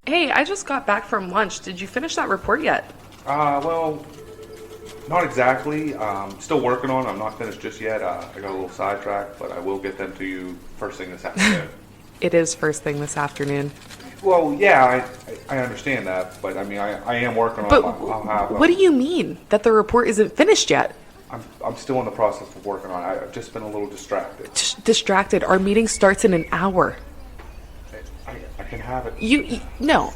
Hey, I just got back from lunch. Did you finish that report yet? Well, not exactly. Still working on it. I'm not finished just yet. I got a little sidetracked, but I will get them to you first thing this afternoon. It is first thing this afternoon. Well, yeah, I understand that, but I mean, I am working on But it. I'll have. what do you mean that the report isn't finished yet? I'm still in the process of working on it. I've just been a little distracted. Distracted. Our meeting starts in an hour. I can have it. No.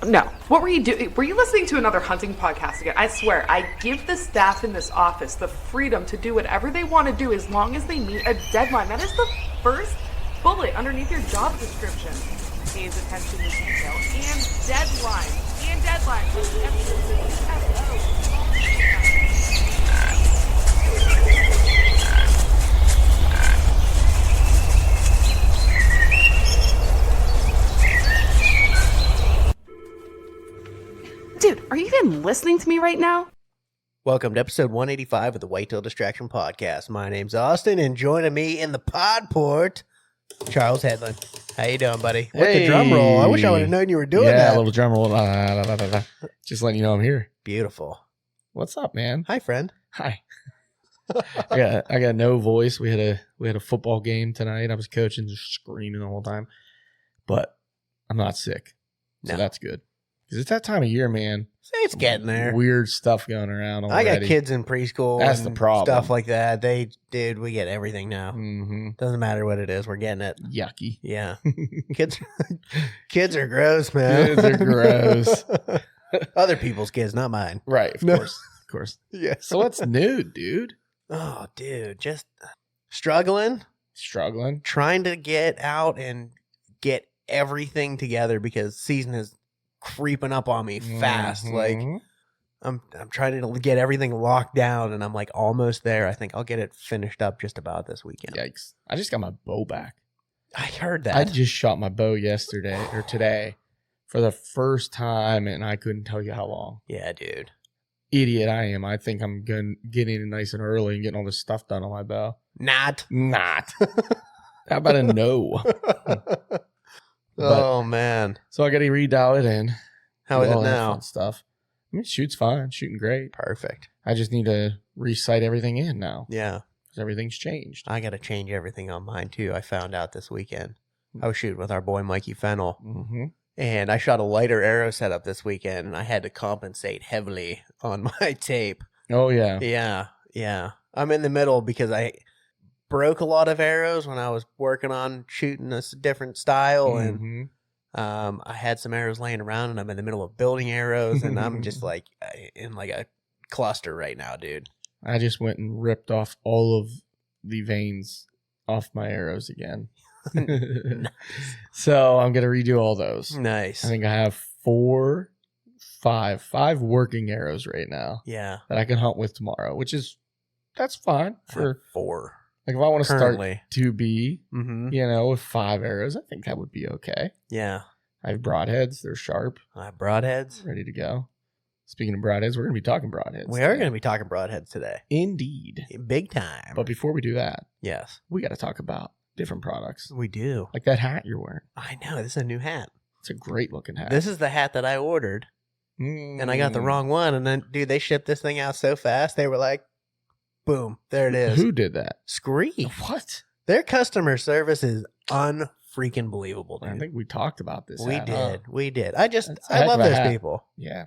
What were you doing? Were you listening to another hunting podcast again? I swear, I give the staff in this office the freedom to do whatever they want to do as long as they meet a deadline. That is the first bullet underneath your job description. Pays attention to detail and deadlines. And deadlines. Dude, are you even listening to me right now? Welcome to episode 185 of the Whitetail Distraction Podcast. My name's Austin, and joining me in the pod port, Charles Headland. How you doing, buddy? With the drum roll. I wish I would have known you were doing that. Yeah, a little drum roll. Just letting you know I'm here. Beautiful. What's up, man? Hi, friend. Hi. I got no voice. We had a football game tonight. I was coaching, just screaming the whole time. But I'm not sick. So that's good. Because it's that time of year, man. It's getting there. Weird stuff going around already. I got kids in preschool. That's and the problem. Stuff like that. We get everything now. Mm-hmm. Doesn't matter what it is. We're getting it. Yucky. Yeah. Kids are gross, man. Kids are gross. Other people's kids, not mine. Right, of course. Of course. Yeah. So what's new, dude? Oh, dude. Just struggling. Trying to get out and get everything together because season is creeping up on me fast. Mm-hmm. Like I'm trying to get everything locked down, and I'm like almost there. I think I'll get it finished up just about this weekend. Yikes. I just got my bow back. I heard that. I just shot my bow yesterday or today for the first time, and I couldn't tell you how long. Yeah, dude. Idiot I am. I think I'm getting in nice and early and getting all this stuff done on my bow. Not. How about a no? Oh, man. So I got to redial it in. How is it all that now? fun stuff. I mean, it shoots fine. Shooting great. Perfect. I just need to recite everything in now. Yeah. Because everything's changed. I got to change everything on mine, too. I found out this weekend. I was shooting with our boy Mikey Fennel. Mm-hmm. And I shot a lighter arrow setup this weekend, and I had to compensate heavily on my tape. Oh, yeah. Yeah. I'm in the middle because I broke a lot of arrows when I was working on shooting a different style, and I had some arrows laying around, and I'm in the middle of building arrows, and I'm just like in like a cluster right now, dude. I just went and ripped off all of the veins off my arrows again. Nice. So I'm going to redo all those. Nice. I think I have five working arrows right now. Yeah. That I can hunt with tomorrow, that's fine for 4. Like if I want to start Currently. 2B, with 5 arrows, I think that would be okay. Yeah. I have broadheads. They're sharp. I have broadheads. Ready to go. Speaking of broadheads, we're going to be talking broadheads. We are going to be talking broadheads today. Indeed. Big time. But before we do that, yes, we got to talk about different products. We do. Like that hat you're wearing. I know. This is a new hat. It's a great looking hat. This is the hat that I ordered. And I got the wrong one. And then, dude, they shipped this thing out so fast. They were like, boom, there it is. Who did that? Scree. What? Their customer service is unfreaking believable, dude. I think we talked about this. We hat, did. huh? We did. I It's a love heck of a those hat. people. Yeah.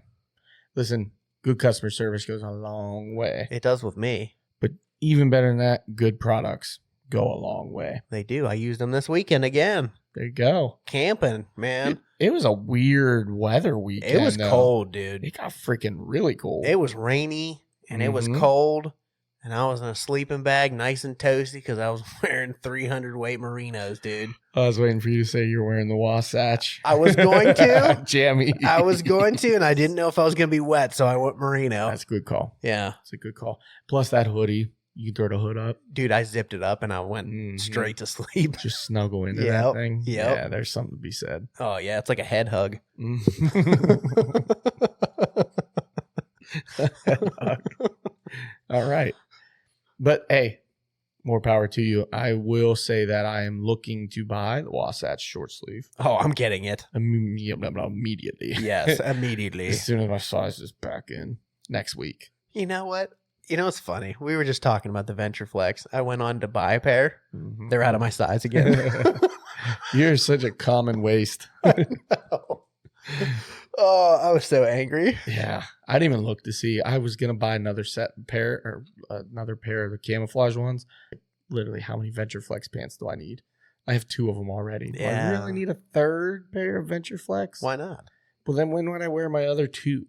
Listen, good customer service goes a long way. It does with me. But even better than that, good products go a long way. They do. I used them this weekend again. There you go. Camping, man. It was a weird weather weekend. It was though. cold, dude. It got freaking really cold. It was rainy and it was Mhm. cold. And I was in a sleeping bag, nice and toasty, because I was wearing 300 weight merinos, dude. I was waiting for you to say you were wearing the Wasatch. I was going to. Jammy. I was going to, and I didn't know if I was going to be wet, so I went merino. That's a good call. Yeah. That's a good call. Plus that hoodie, you can throw the hood up. Dude, I zipped it up, and I went straight to sleep. Just snuggle into Yep, that thing. yep. Yeah, there's something to be said. Oh, yeah, it's like a head hug. All right. But hey, More power to you. I will say that I am looking to buy the Wasatch short sleeve. Oh, I'm getting it. Immediately. Yes, immediately. As soon as my size is back in next week. You know what? You know, it's funny. We were just talking about the Venture Flex. I went on to buy a pair. Mm-hmm. They're out of my size again. You're such a common waste. Oh, I was so angry. Yeah. I didn't even look to see. I was going to buy another pair of the camouflage ones. Literally, how many Venture Flex pants do I need? I have 2 of them already. Do I really need a third pair of Venture Flex? Why not? Well, then when would I wear my other 2?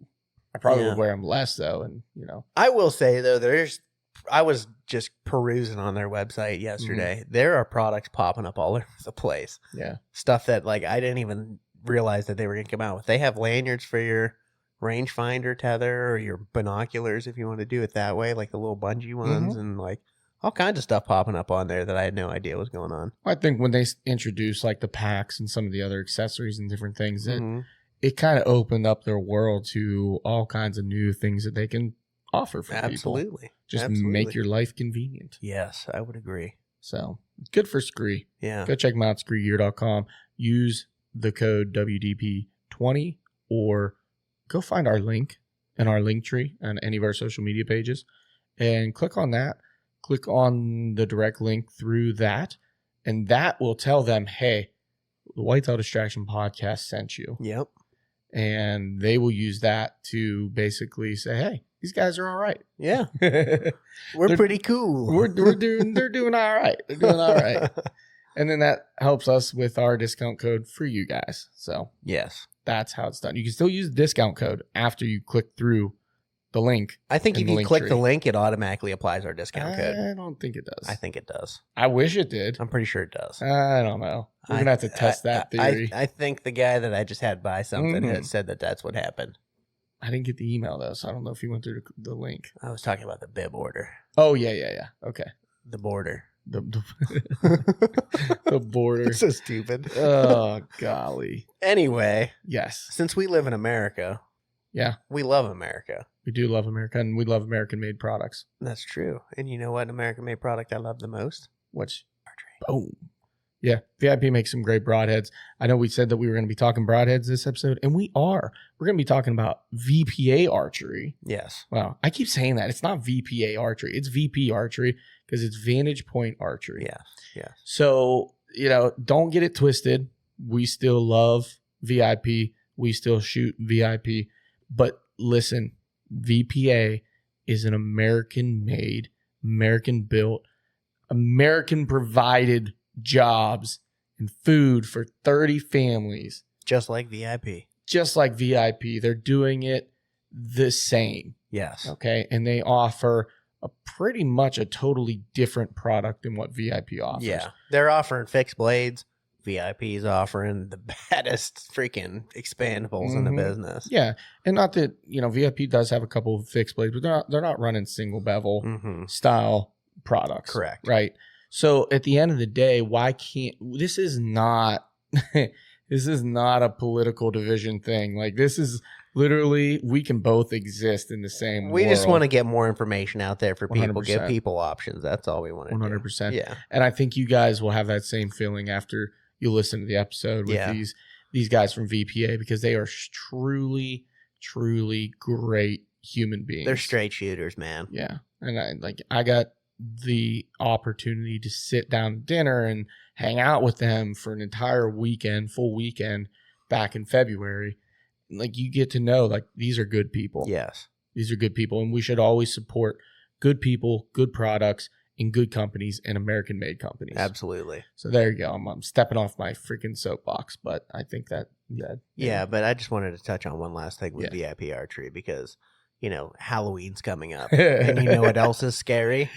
I probably would wear them less, though. And, I will say, though, I was just perusing on their website yesterday. Mm-hmm. There are products popping up all over the place. Yeah. Stuff that, like, I didn't even realize that they were going to come out with. They have lanyards for your rangefinder tether or your binoculars if you want to do it that way, like the little bungee ones, and like all kinds of stuff popping up on there that I had no idea was going on. I think when they introduced like the packs and some of the other accessories and different things, it kind of opened up their world to all kinds of new things that they can offer for people. Just make your life convenient. Yes, I would agree. So good for Scree. Yeah. Go check them out, screegear.com. Use the code WDP20 or go find our link in our link tree on any of our social media pages and click on that. Click on the direct link through that, and that will tell them, hey, the Whitetail Distraction Podcast sent you. Yep. And they will use that to basically say, hey, these guys are all right. Yeah. We're pretty cool. They're doing all right. They're doing all right. And then that helps us with our discount code for you guys. So yes, that's how it's done. You can still use the discount code after you click through the link. I think if you click the link, it automatically applies our discount code. I don't think it does. I think it does. I wish it did. I'm pretty sure it does. I don't know. We're going to have to test that theory. I think the guy that I just had buy something had said that that's what happened. I didn't get the email, though, so I don't know if you went through the link. I was talking about the bib order. Oh, yeah. Okay. The border. The border. So stupid. Oh, golly. Anyway. Yes. Since we live in America. Yeah. We love America. We do love America, and we love American-made products. That's true. And you know what American-made product I love the most? Which? Archery. Oh. Yeah. VIP makes some great broadheads. I know we said that we were going to be talking broadheads this episode, and we are. We're going to be talking about VPA archery. Yes. Wow. I keep saying that. It's not VPA archery. It's VP archery because it's Vantage Point archery. Yeah. Yeah. So, don't get it twisted. We still love VIP. We still shoot VIP. But listen, VPA is an American-made, American-built, American-provided jobs and food for 30 families. Just like VIP. Just like VIP. They're doing it the same. Yes. Okay. And they offer pretty much a totally different product than what VIP offers. Yeah. They're offering fixed blades. VIP is offering the baddest freaking expandables in the business. Yeah. And not that, VIP does have a couple of fixed blades, but they're not running single bevel style products. Correct. Right. So at the end of the day, why can't this is not a political division thing. Like this is literally we can both exist in the same We world. just want to get more information out there for people, 100%. give people options. That's all we want to do. 100%. Yeah. And I think you guys will have that same feeling after you listen to the episode with these guys from VPA because they are truly, truly great human beings. They're straight shooters, man. Yeah. And I got the opportunity to sit down to dinner and hang out with them for an entire weekend, full weekend back in February. Like you get to know like these are good people. Yes. These are good people and we should always support good people, good products, and good companies and American-made companies. Absolutely. So there you go. I'm stepping off my freaking soapbox, but I think that yeah, but I just wanted to touch on one last thing with VIP archery because Halloween's coming up, and you know what else is scary?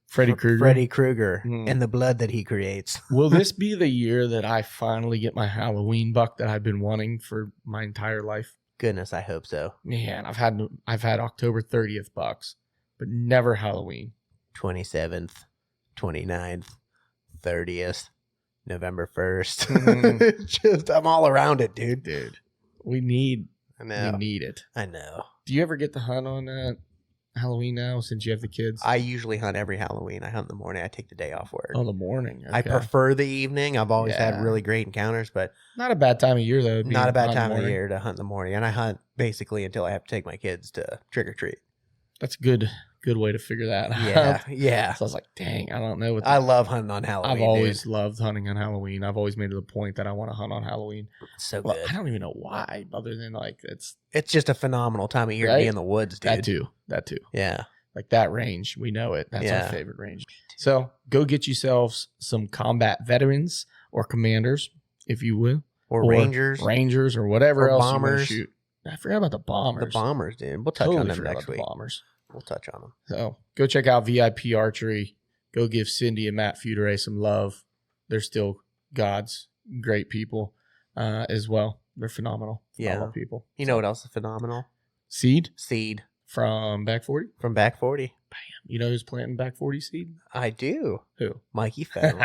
Freddy Krueger and the blood that he creates. Will this be the year that I finally get my Halloween buck that I've been wanting for my entire life? Goodness, I hope so. Man, I've had October 30th bucks, but never Halloween. 27th, 29th, 30th, November 1st. I'm all around it, dude. We need I know. We need it. I know. Do you ever get to hunt on Halloween now since you have the kids? I usually hunt every Halloween. I hunt in the morning. I take the day off work. Oh, the morning. I Okay. prefer the evening. I've always had Yeah. really great encounters, but Not a bad time of year, though. not a bad on the time of morning. year to hunt in the morning. And I hunt basically until I have to take my kids to trick or treat. That's a good way to figure that Yeah, out. yeah. So I was like, dang, I don't know what I love hunting on Halloween. I've always dude. loved hunting on Halloween. I've always made it a point that I want to hunt on Halloween. It's so Well, good. I don't even know why, other than like it's It's just a phenomenal time of year to Right? be in the woods, dude. that too. Yeah. Like that range, we know it. That's Yeah. our favorite range. So go get yourselves some combat veterans or commanders, if you will, Or Rangers. Rangers, or whatever Or else you bombers. want to shoot. I forgot about the bombers. The bombers, dude. We'll touch Totally on them forgot next about week. the bombers. We'll touch on them. So go check out VIP Archery. Go give Cindy and Matt Feuderay some love. They're still gods, great people as well. They're phenomenal people. You know what else is phenomenal? Seed Seed from Back 40. from Back 40. You know who's planting Back 40 seed? I do. Who? Mikey Fennell.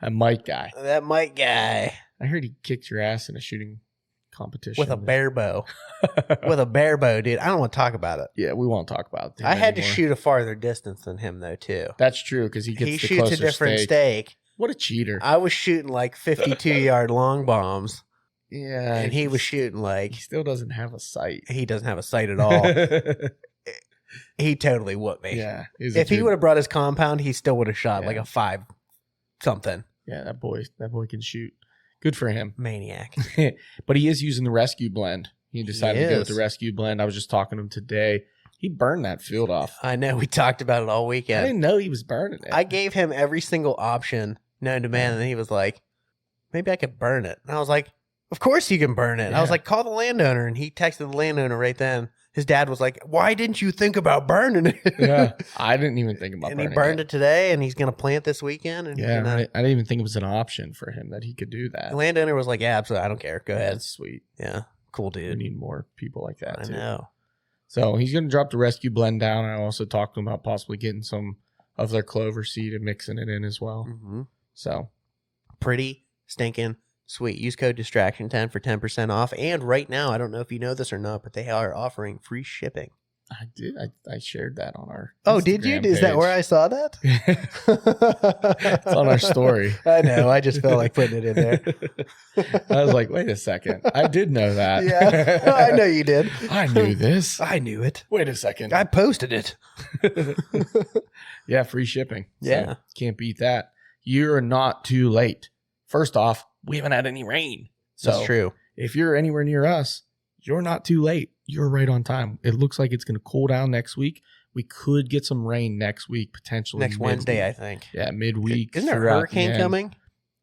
A Mike guy. That Mike guy I heard he kicked your ass in a shooting competition. with a bear bow. With a bear bow, dude. I don't want to talk about it. Yeah, we won't talk about that. I had to shoot a farther distance than him, though, too. That's true, because he gets He the shoots closer a different stake. stake. What a cheater. I was shooting like 52-yard long bombs, Yeah. and he was shooting He like, still doesn't have a sight. he doesn't have a sight at all. He totally whooped me. Yeah. If he would have brought his compound, he still would have shot Yeah. like a 5 something. Yeah, that boy can shoot. Good for him. Maniac. But he is using the rescue blend. He decided to go with the is. rescue blend. I was just talking to him today. He burned that field off. I know. We talked about it all I weekend. didn't know he was burning it. I gave him every single option known to man, and he was like, maybe I could burn it. And I was like, of course you can burn it. I was Yeah. like, call the landowner. And he texted the landowner right then. His dad was like, why didn't you think about burning it? Yeah, I didn't even think about And he burning burned it today, and he's going to plant this weekend. And Yeah, he's gonna, I didn't even think it was an option for him that he could do that. the landowner was like, yeah, absolutely. I don't care. Go ahead. That's sweet. Yeah. Cool, We dude. need more people like that I too. know. So he's going to drop the rescue blend down. I also talked to him about possibly getting some of their clover seed and mixing it in as well. Hmm. So Pretty stinking sweet. Use code distraction10 for 10% off. And right now, I don't know if you know this or not, but they are offering free shipping. I did. I shared that on our. Oh, did you? Instagram Is that page. where I saw that? It's on our story. I know. I just felt like putting it in there. I was like, wait a second. I did know that. Yeah, I know you did. I knew this. I knew it. Wait a second. I posted it. Yeah, free shipping. So, Yeah. can't beat that. You're not too late. First off, we haven't had any rain. So That's true. if you're anywhere near us, you're not too late. You're right on time. It looks like it's going to cool down next week. We could get some rain next week, potentially. Next Wednesday, I midweek. think. Yeah, midweek. Isn't there a throughout the hurricane end. coming?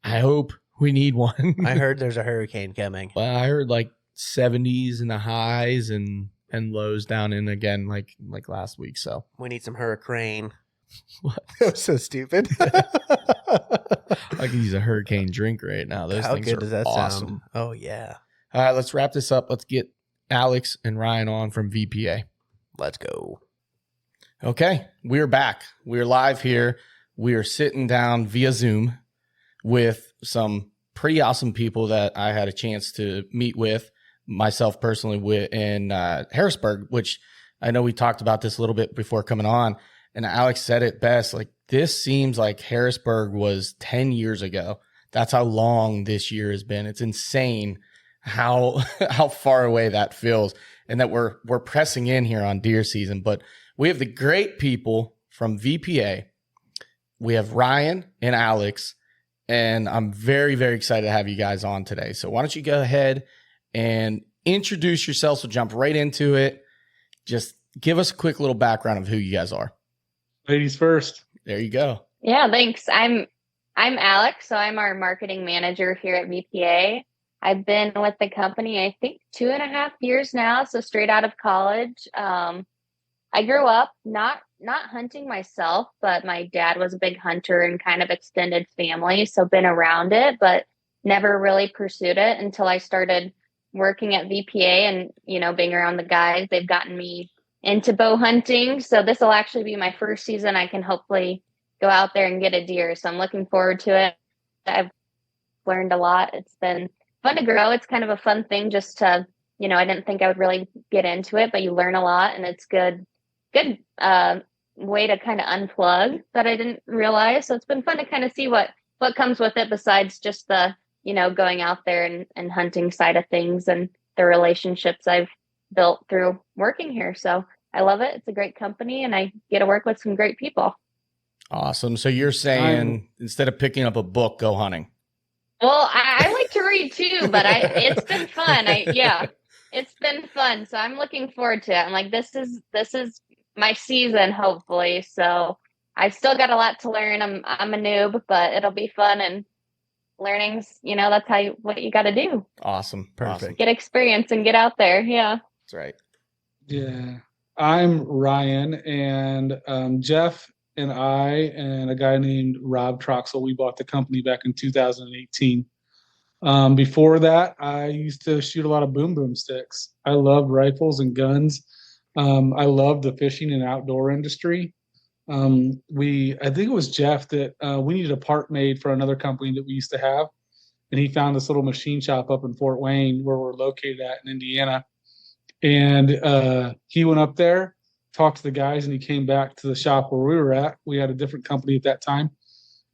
I hope we need one. I heard there's a hurricane coming. Well, I heard like 70s in the highs and lows down in again like last week. So We need some hurricane. What? That was so stupid. I could use a hurricane drink right now. Those How things good are does that awesome. sound? Oh, yeah. All right, let's wrap this up. Let's get Alex and Ryan on from VPA. Let's go. Okay, we're back. We're live here. We are sitting down via Zoom with some pretty awesome people that I had a chance to meet with, myself personally, in Harrisburg, which I know we talked about this a little bit before coming on. And Alex said it best. Like, this seems like Harrisburg was 10 years ago. That's how long this year has been. It's insane how far away that feels, and that we're pressing in here on deer season. But we have the great people from VPA. We have Ryan and Alex, and I'm very, very excited to have you guys on today. So why don't you go ahead and introduce yourselves? We'll jump right into it. Just give us a quick little background of who you guys are. Ladies first. There you go. Yeah, thanks. I'm Alex, so I'm our marketing manager here at VPA. I've been with the company, I think, 2.5 years now, so straight out of college. I grew up not hunting myself, but my dad was a big hunter and kind of extended family, so been around it, but never really pursued it until I started working at VPA and, being around the guys. They've gotten me into bow hunting, so this will actually be my first season. I can hopefully go out there and get a deer, so I'm looking forward to it. I've learned a lot. It's been fun to grow. It's kind of a fun thing just to, I didn't think I would really get into it, but you learn a lot, and it's good good way to kind of unplug that I didn't realize. So it's been fun to kind of see what comes with it besides just the, going out there and hunting side of things and the relationships I've built through working here. So I love it. It's a great company and I get to work with some great people. Awesome. So you're saying instead of picking up a book, go hunting. Well, I like to read too, but it's been fun. It's been fun. So I'm looking forward to it. I'm like, this is my season, hopefully. So I've still got a lot to learn. I'm a noob, but it'll be fun and learning's, that's what you got to do. Awesome. Perfect. Awesome. Get experience and get out there. Yeah. That's right. Yeah. I'm Ryan, and Jeff and I and a guy named Rob Troxel, we bought the company back in 2018. Before that, I used to shoot a lot of boom sticks. I love rifles and guns. I love the fishing and outdoor industry. I think it was Jeff that we needed a part made for another company that we used to have. And he found this little machine shop up in Fort Wayne where we're located at in Indiana. And he went up there, talked to the guys, and he came back to the shop where we were at. We had a different company at that time.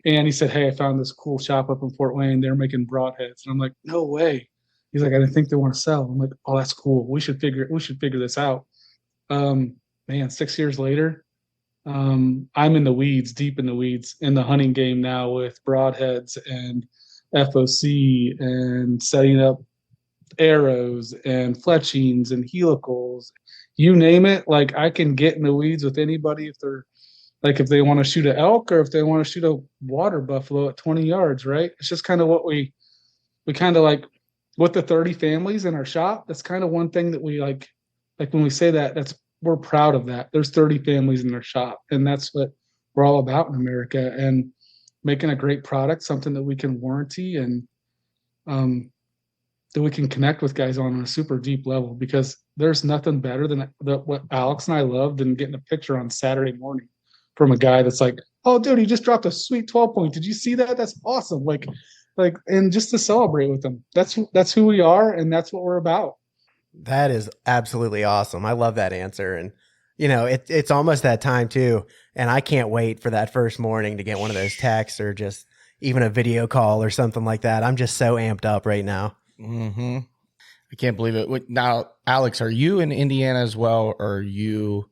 And he said, hey, I found this cool shop up in Fort Wayne. They're making broadheads. And I'm like, no way. He's like, I didn't think they want to sell. I'm like, oh, that's cool. We should figure this out. 6 years later, I'm in the weeds, deep in the weeds, in the hunting game now with broadheads and FOC and setting up arrows and fletchings and helicals, you name it. Like, I can get in the weeds with anybody if they want to shoot an elk or if they want to shoot a water buffalo at 20 yards, right? It's just kind of what we kind of like with the 30 families in our shop. That's kind of one thing that we like when we say that, we're proud of that. There's 30 families in our shop, and that's what we're all about in America, and making a great product, something that we can warranty and that we can connect with guys on a super deep level, because there's nothing better than what Alex and I love than getting a picture on Saturday morning from a guy that's like, oh, dude, he just dropped a sweet 12-point. Did you see that? That's awesome. Like, and just to celebrate with them. That's who we are, and that's what we're about. That is absolutely awesome. I love that answer. And, it's almost that time too. And I can't wait for that first morning to get one of those texts or just even a video call or something like that. I'm just so amped up right now. Mm-hmm. I can't believe it. Now, Alex, are you in Indiana as well? Or are you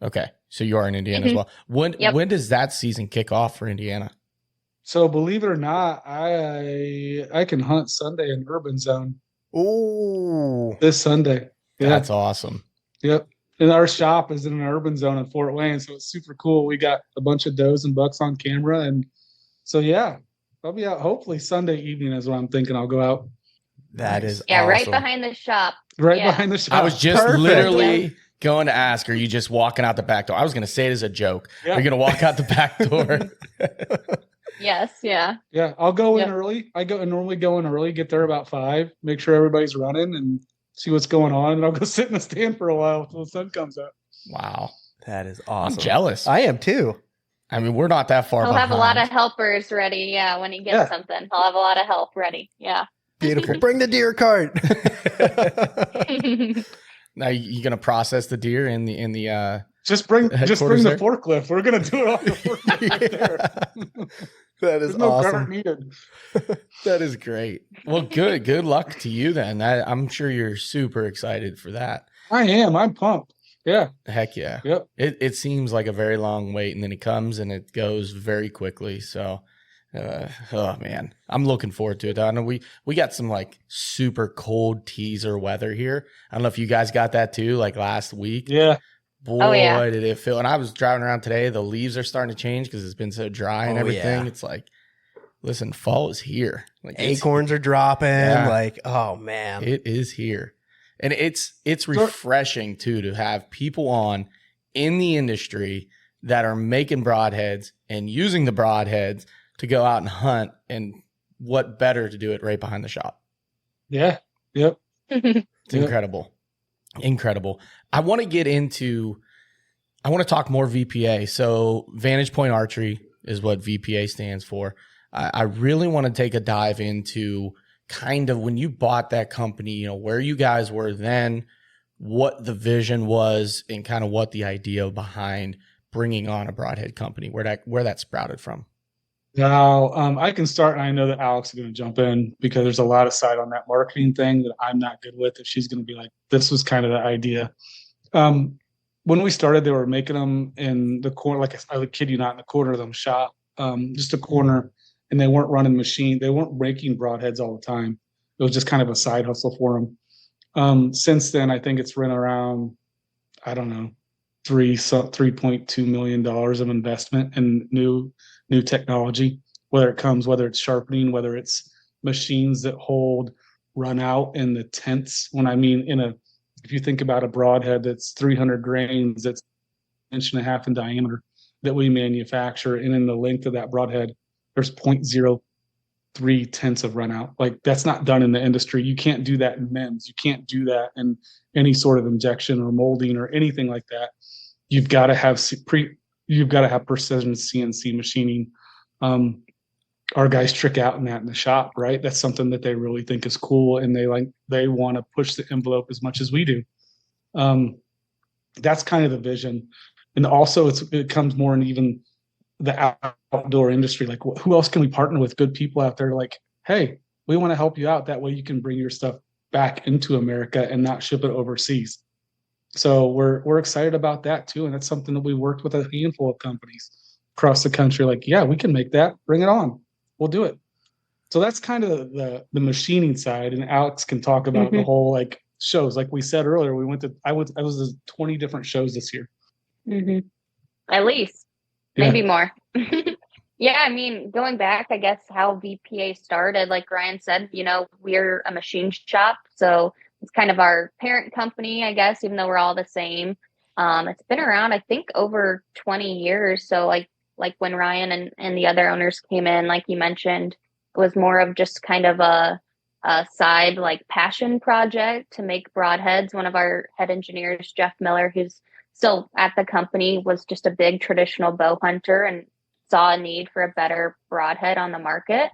okay? So you are in Indiana as well. When does that season kick off for Indiana? So believe it or not, I can hunt Sunday in Urban Zone. Ooh, this Sunday. Yeah. That's awesome. Yep. And our shop is in an urban zone in Fort Wayne, so it's super cool. We got a bunch of does and bucks on camera, and so yeah, I'll be out hopefully Sunday evening is what I'm thinking. I'll go out. That is awesome. Right behind the shop. Behind the shop. I was just literally going to ask, are you just walking out the back door? I was going to say it as a joke. Yeah. Are you going to walk out the back door? Yes. Yeah. Yeah. I'll go in early. I normally go in early, get there about 5, make sure everybody's running and see what's going on. And I'll go sit in the stand for a while until the sun comes up. Wow. That is awesome. I'm jealous. I am too. I mean, we're not that far behind. He'll have a lot of helpers ready. Yeah. When he gets something, he'll have a lot of help ready. Yeah. Beautiful. Bring the deer cart. Now you going to process the deer in the just bring the forklift. We're going to do it off the forklift. That is awesome. Needed. That is great. Well, good luck to you then. I'm sure you're super excited for that. I am. I'm pumped. Yeah. Heck yeah. Yep. It seems like a very long wait, and then it comes and it goes very quickly. So, oh man, I'm looking forward to it. I know we got some like super cold teaser weather here. I don't know if you guys got that too, like last week. Yeah. Boy, did it feel. And I was driving around today. The leaves are starting to change because it's been so dry and everything. Yeah. It's like, listen, fall is here. Like acorns are dropping. Yeah. Like, oh man, it is here. And it's refreshing too to have people on in the industry that are making broadheads and using the broadheads to go out and hunt. And what better to do it right behind the shop? Yeah. Yep. It's incredible. Incredible. I want to talk more VPA. So Vantage Point Archery is what VPA stands for. I really want to take a dive into kind of when you bought that company, where you guys were then, what the vision was and kind of what the idea behind bringing on a broadhead company, where that sprouted from. Now, I can start, and I know that Alex is going to jump in because there's a lot of side on that marketing thing that I'm not good with. If she's going to be like, this was kind of the idea. When we started, they were making them in the corner, like I kid you not, in the corner of them shop, just a corner, and they weren't running machine. They weren't breaking broadheads all the time. It was just kind of a side hustle for them. Since then, I think it's run around, I don't know, $3.2 million of investment in new technology, whether it's sharpening, whether it's machines that hold run out in the tenths. When I mean if you think about a broadhead that's 300 grains, that's 1.5 inches in diameter that we manufacture, and in the length of that broadhead, there's 0.03 tenths of run out. Like, that's not done in the industry. You can't do that in MEMS. You can't do that in any sort of injection or molding or anything like that. You've got to have precision CNC machining. Our guys trick out in that in the shop, right? That's something that they really think is cool, and they want to push the envelope as much as we do. That's kind of the vision. And also it comes more in even the outdoor industry. Like, who else can we partner with? Good people out there, like, hey, we want to help you out. That way you can bring your stuff back into America and not ship it overseas. So we're excited about that too. And that's something that we worked with a handful of companies across the country. Like, yeah, we can make that. Bring it on. We'll do it. So that's kind of the machining side. And Alex can talk about the whole, like, shows. Like we said earlier, I was to 20 different shows this year. At least, maybe more. Yeah, I mean, going back, I guess, how VPA started, like Ryan said, we're a machine shop. So it's kind of our parent company, I guess, even though we're all the same. It's been around, I think, over 20 years. So like when Ryan and the other owners came in, like you mentioned, it was more of just kind of a side, like, passion project to make broadheads. One of our head engineers, Jeff Miller, who's still at the company, was just a big traditional bow hunter and saw a need for a better broadhead on the market.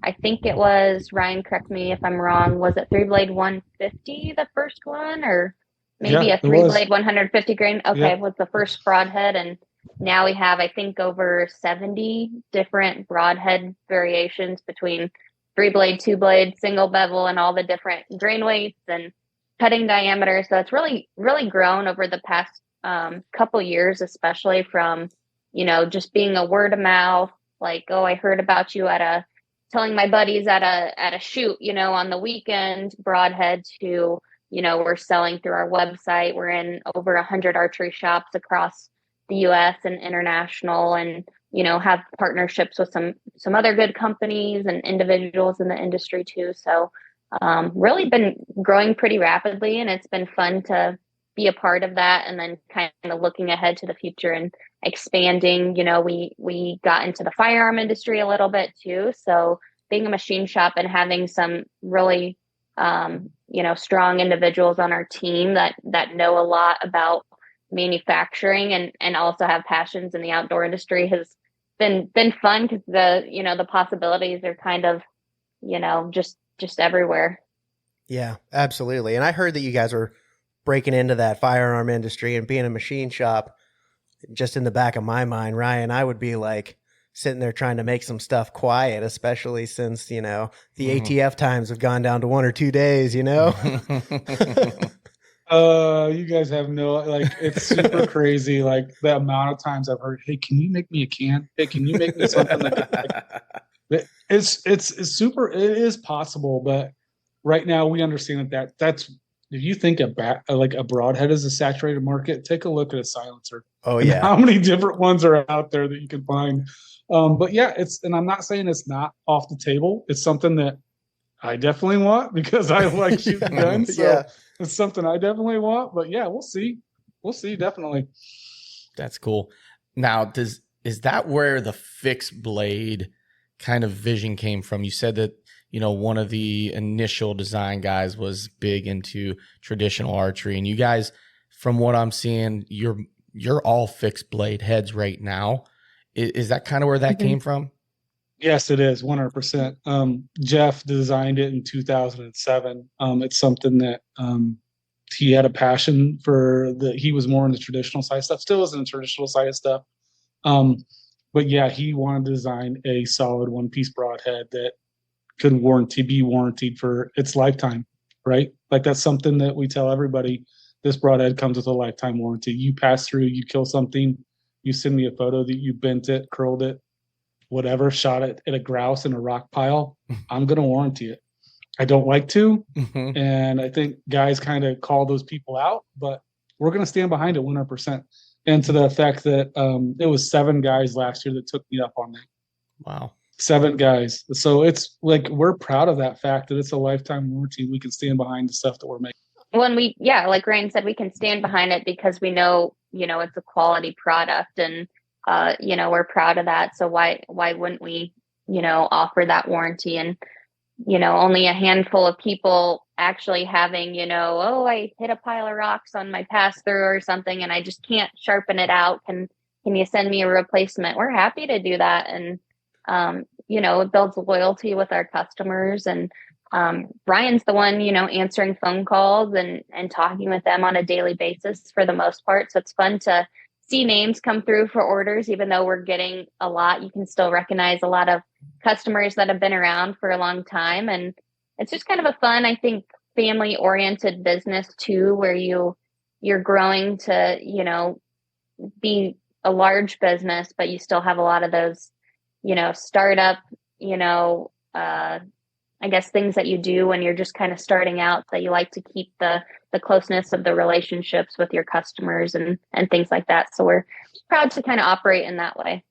I think it was, Ryan, correct me if I'm wrong, was it 3-blade 150, the first one, or maybe a 3-blade 150 grain? Okay, was the first broadhead. And now we have, I think, over 70 different broadhead variations between 3-blade, 2-blade, single bevel, and all the different grain weights and cutting diameters. So it's really, really grown over the past couple years, especially from, just being a word of mouth, like, oh, I heard about you telling my buddies at a shoot, on the weekend, broadhead, to, we're selling through our website. We're in over 100 archery shops across the US and international, and, have partnerships with some other good companies and individuals in the industry too. So really been growing pretty rapidly, and it's been fun to be a part of that. And then kind of looking ahead to the future and expanding, we got into the firearm industry a little bit too. So being a machine shop and having some really, strong individuals on our team that know a lot about manufacturing and also have passions in the outdoor industry has been fun, because the possibilities are kind of, just everywhere. Yeah, absolutely. And I heard that you guys were breaking into that firearm industry and being a machine shop. Just in the back of my mind, Ryan, I would be like sitting there trying to make some stuff quiet, especially since, the ATF times have gone down to 1 or 2 days, You guys have it's super crazy. Like, the amount of times I've heard, hey, can you make me a can? Hey, can you make me something it's super, it is possible. But right now we understand that's, if you think like a broadhead is a saturated market, take a look at a silencer. Oh yeah. How many different ones are out there that you can find? But yeah, and I'm not saying it's not off the table. It's something that I definitely want, because I like shooting guns. So yeah, it's something I definitely want. But yeah, we'll see. Definitely. That's cool. Now, is that where the fixed blade kind of vision came from? You said that, one of the initial design guys was big into traditional archery, and you guys, from what I'm seeing, you're all fixed blade heads right now. Is that kind of where that came from? Yes, it is 100%. Jeff designed it in 2007. It's something that he had a passion for he was more in the traditional side stuff, still is in the traditional side of stuff. But yeah, he wanted to design a solid one-piece broadhead that could be warranted for its lifetime, right? Like that's something that we tell everybody. This broadhead comes with a lifetime warranty. You pass through, you kill something, you send me a photo that you bent it, curled it, whatever, shot it at a grouse in a rock pile, I'm going to warranty it. I don't like to, and I think guys kind of call those people out, but we're going to stand behind it 100%. And to the effect that it was 7 guys last year that took me up on that. Wow. 7 guys. So it's like we're proud of that fact that it's a lifetime warranty. We can stand behind the stuff that we're making. When like Ryan said, we can stand behind it because we know, it's a quality product, and we're proud of that. So why wouldn't we, offer that warranty? And only a handful of people actually having, I hit a pile of rocks on my pass through or something, and I just can't sharpen it out. Can you send me a replacement? We're happy to do that. And, it builds loyalty with our customers. And Ryan's the one, answering phone calls and talking with them on a daily basis for the most part. So it's fun to see names come through for orders, even though we're getting a lot. You can still recognize a lot of customers that have been around for a long time. And it's just kind of a fun, I think, family oriented business too, where you're growing to, be a large business, but you still have a lot of those, startup, I guess things that you do when you're just kind of starting out, that you like to keep the closeness of the relationships with your customers and things like that. So we're proud to kind of operate in that way.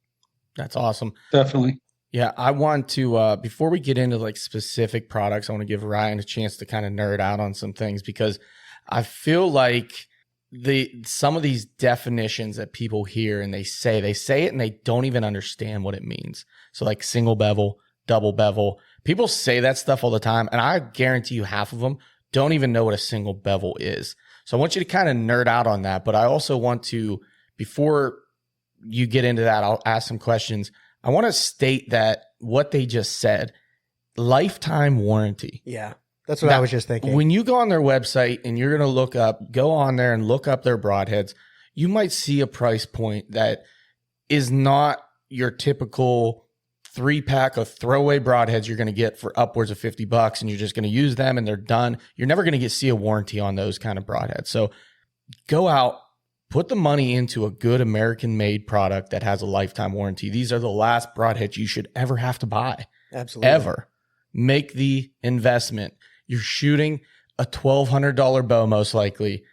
That's awesome. Definitely. Yeah. I want to, before we get into like specific products, I want to give Ryan a chance to kind of nerd out on some things, because I feel like some of these definitions that people hear and they say it and they don't even understand what it means. So like single bevel, double bevel, people say that stuff all the time, and I guarantee you half of them don't even know what a single bevel is. So I want you to kind of nerd out on that, but I also want to, before you get into that, I'll ask some questions. I want to state that what they just said, lifetime warranty. Yeah, that's what I was just thinking. When you go on their website and you're going to go on there and look up their broadheads, you might see a price point that is not your typical 3-pack of throwaway broadheads you're going to get for upwards of $50, and you're just going to use them and they're done. You're never going to see a warranty on those kind of broadheads. So go out, put the money into a good American-made product that has a lifetime warranty. These are the last broadheads you should ever have to buy. Absolutely. Ever. Make the investment. You're shooting a $1,200 bow, most likely.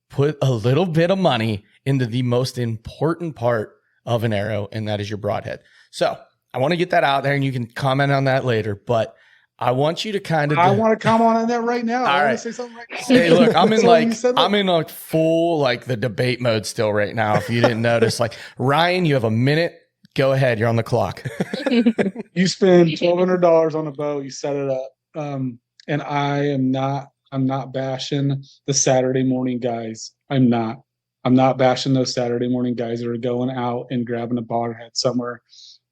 Put a little bit of money into the most important part of an arrow, and that is your broadhead. So I want to get that out there, and you can comment on that later, but I want you to kind of. I want to comment on that right now. All I right. want to say something right now. Hey, look, I'm in So full the debate mode still right now. If you didn't notice, Ryan, you have a minute. Go ahead. You're on the clock. You spend $1,200 on a bow. You set it up, and I'm not bashing the Saturday morning guys. I'm not bashing those Saturday morning guys that are going out and grabbing a broadhead somewhere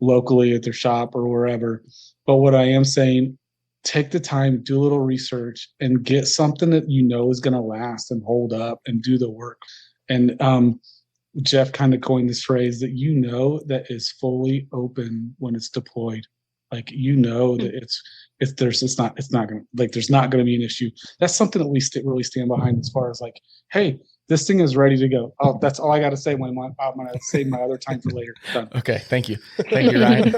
locally at their shop or wherever. But what I am saying, take the time, do a little research, and get something that is going to last and hold up and do the work. And Jeff kind of coined this phrase that that is fully open when it's deployed. That there's not going to be an issue. That's something that we really stand behind as far as hey, this thing is ready to go. Oh, that's all I got to say. I'm going to save my other time for later. Done. Okay. Thank you, Ryan.